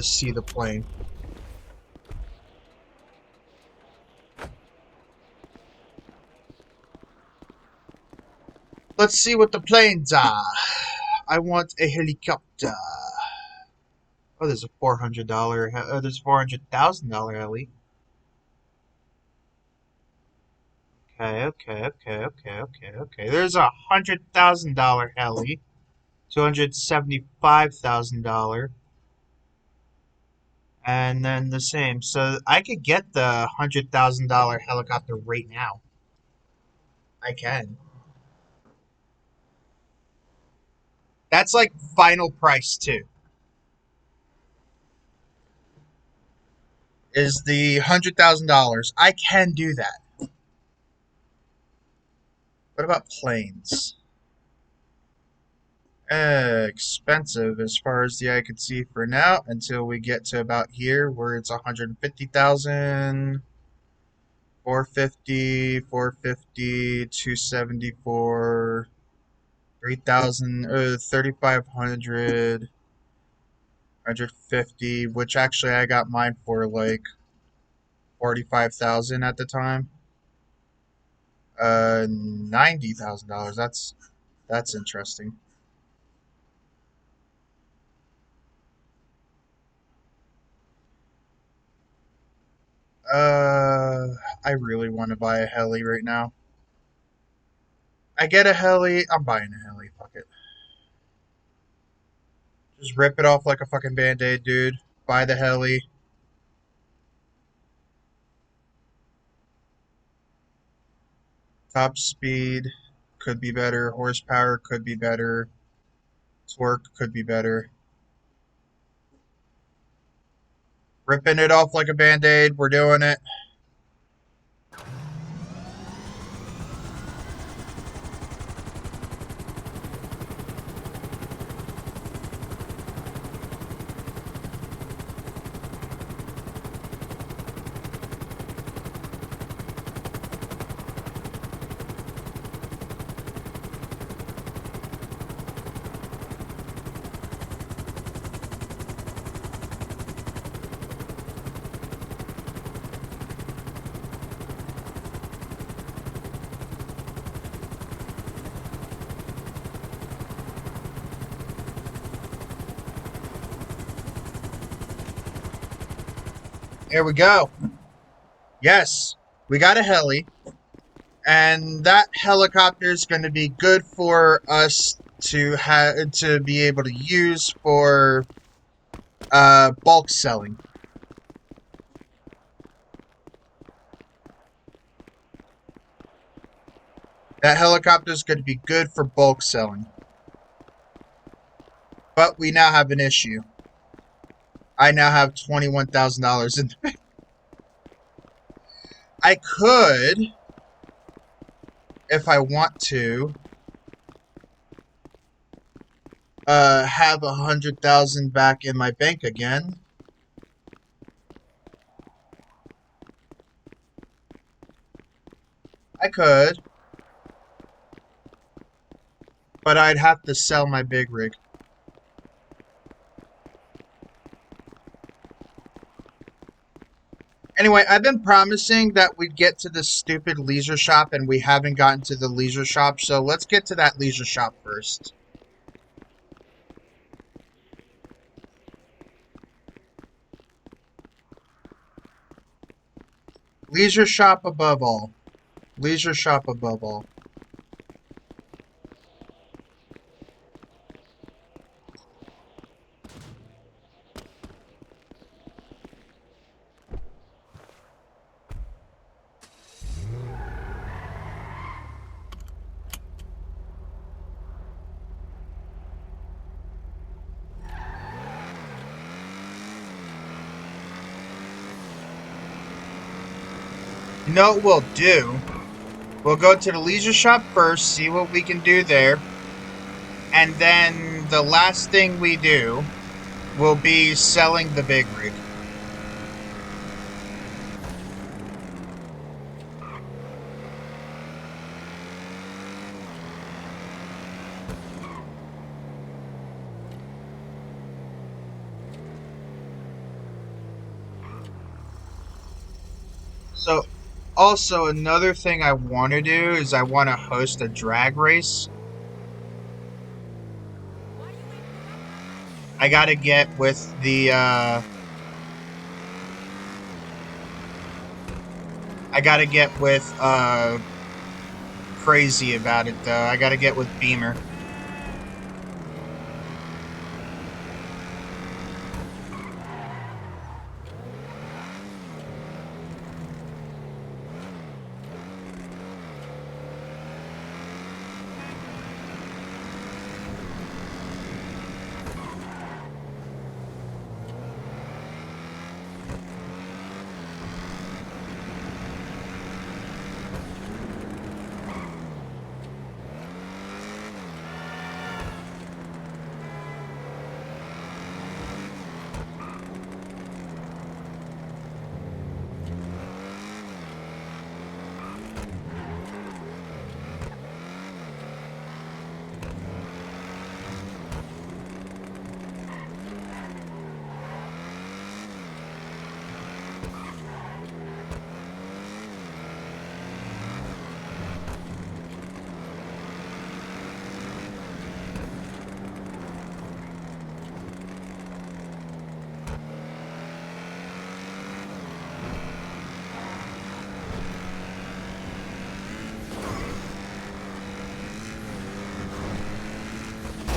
See the plane. Let's see what the planes are. I want a helicopter. Oh, there's a $400. There's a $400,000 heli. Okay. There's a $100,000 heli. $275,000. And then the same. So I could get the $100,000 helicopter right now. I can. That's like final price too. Is the $100,000. I can do that. What about planes? Expensive as far as the eye could see for now until we get to about here where it's 150,000, 450, 274, 3,000, 3,500, 150, which actually I got mine for like 45,000 at the time. $90,000. That's interesting. I really want to buy a heli right now. I get a heli, I'm buying a heli, fuck it. Just rip it off like a fucking band-aid, dude. Buy the heli. Top speed could be better. Horsepower could be better. Torque could be better. Ripping it off like a band-aid. We're doing it. There we go. Yes, we got a heli. And that helicopter is going to be good for us to be able to use for bulk selling. That helicopter is going to be good for bulk selling. But we now have an issue. I now have $21,000 in the bank. I could, if I want to, have 100,000 back in my bank again. I could, but I'd have to sell my big rig. Anyway, I've been promising that we'd get to this stupid leisure shop, and we haven't gotten to the leisure shop, so let's get to that leisure shop first. Leisure shop above all. Leisure shop above all. You know what we'll do? We'll go to the leisure shop first, see what we can do there. And then the last thing we do will be selling the big rig. So, also another thing I want to do is I want to host a drag race. I gotta get with the, I gotta get with, Crazy about it, though. I gotta get with Beamer.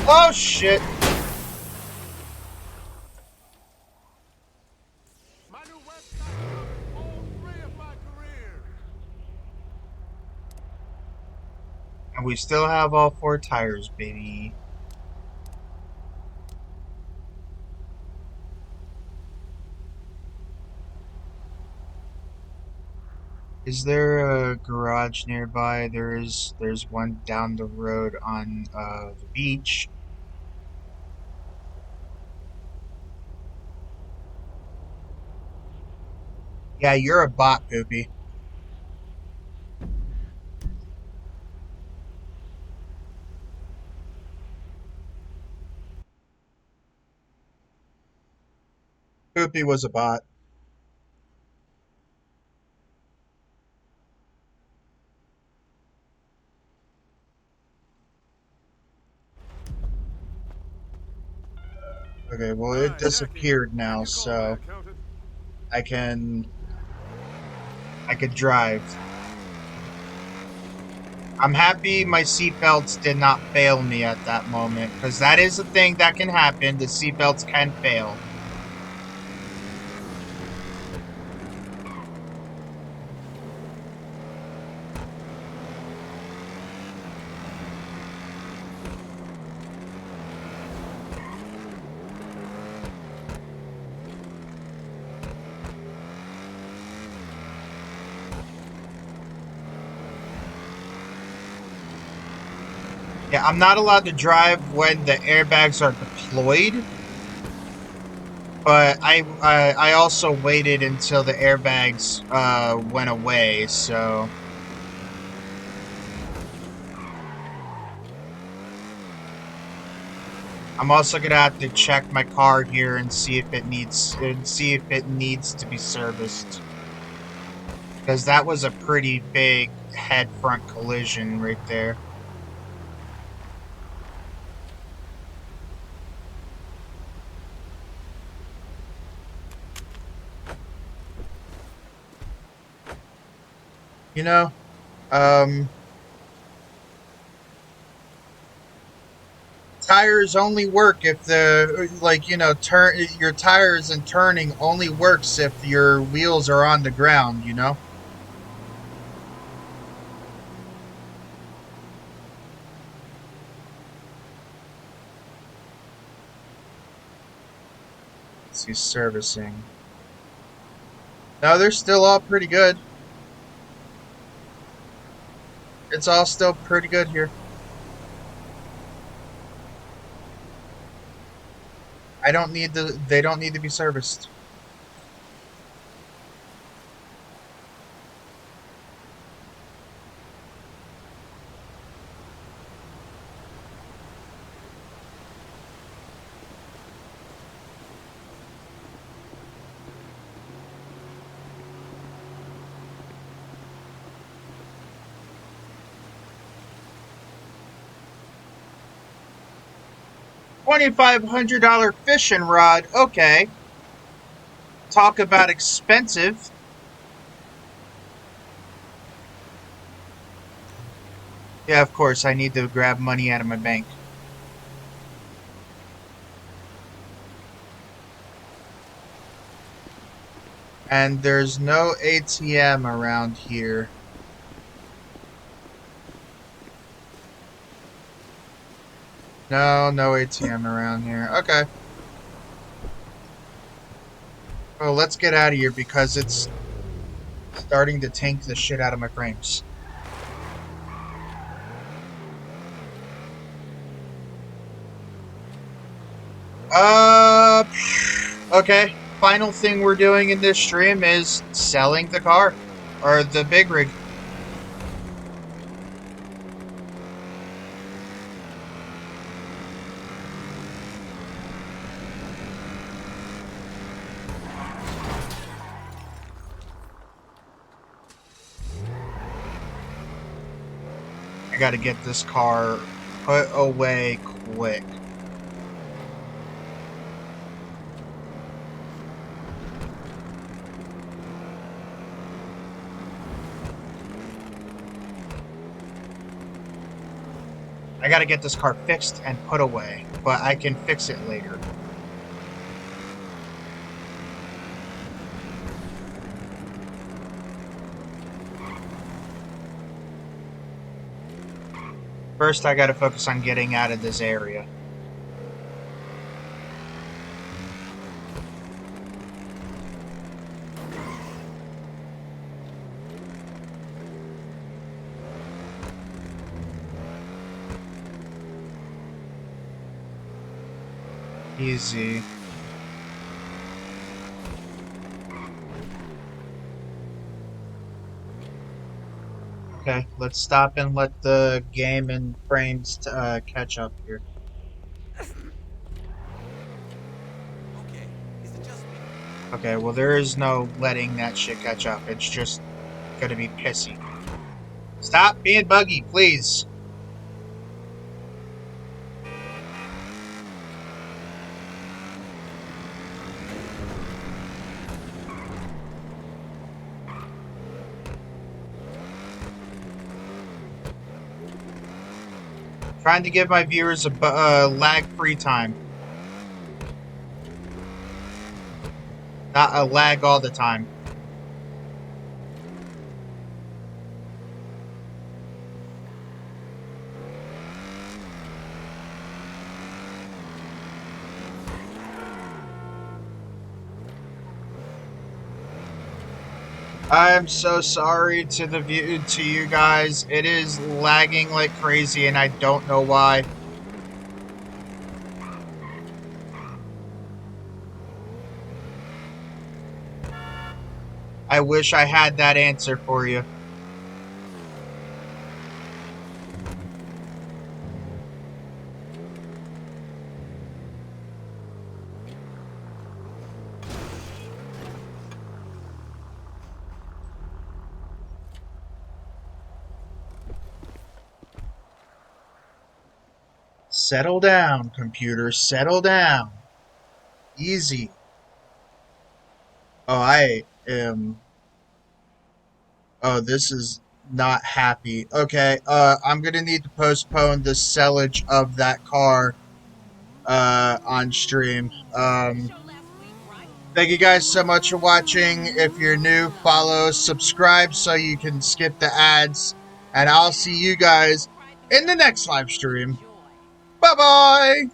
Oh, shit! My new website covers all 3 of my careers. And we still have all 4 tires, baby. Is there a garage nearby? There's one down the road on, the beach. Yeah, you're a bot, Poopy. Poopy was a bot. Okay, well, it Hi, disappeared Jackie. now, Can you call my so accountant? I could drive. I'm happy my seatbelts did not fail me at that moment, because that is a thing that can happen. The seatbelts can fail. Yeah, I'm not allowed to drive when the airbags are deployed, but I also waited until the airbags went away, so I'm also gonna have to check my car here and see if it needs to be serviced. Because that was a pretty big head-front collision right there. You know, tires only work if your tires and turning only works if your wheels are on the ground, you know? Let's see, servicing. No, they're still all pretty good. It's all still pretty good here. They don't need to be serviced. $2,500 fishing rod. Okay. Talk about expensive. Yeah, of course, I need to grab money out of my bank. And there's no ATM around here. No ATM around here. Okay. Well, let's get out of here because it's starting to tank the shit out of my frames. Okay. Final thing we're doing in this stream is selling the car. Or the big rig. I gotta get this car put away quick. I gotta get this car fixed and put away, but I can fix it later. First, I gotta focus on getting out of this area. Easy. Okay, let's stop and let the game and frames catch up here. Okay, is it just me? Okay, well there is no letting that shit catch up. It's just gonna be pissy. Stop being buggy, please. Trying to give my viewers a lag-free time. Not a lag all the time. I'm so sorry to you guys. It is lagging like crazy and I don't know why. I wish I had that answer for you. Settle down, computer. Settle down. Easy. Oh, I am... Oh, this is not happy. Okay, I'm gonna need to postpone the sellage of that car, on stream. Thank you guys so much for watching. If you're new, follow, subscribe so you can skip the ads. And I'll see you guys in the next live stream. Bye-bye!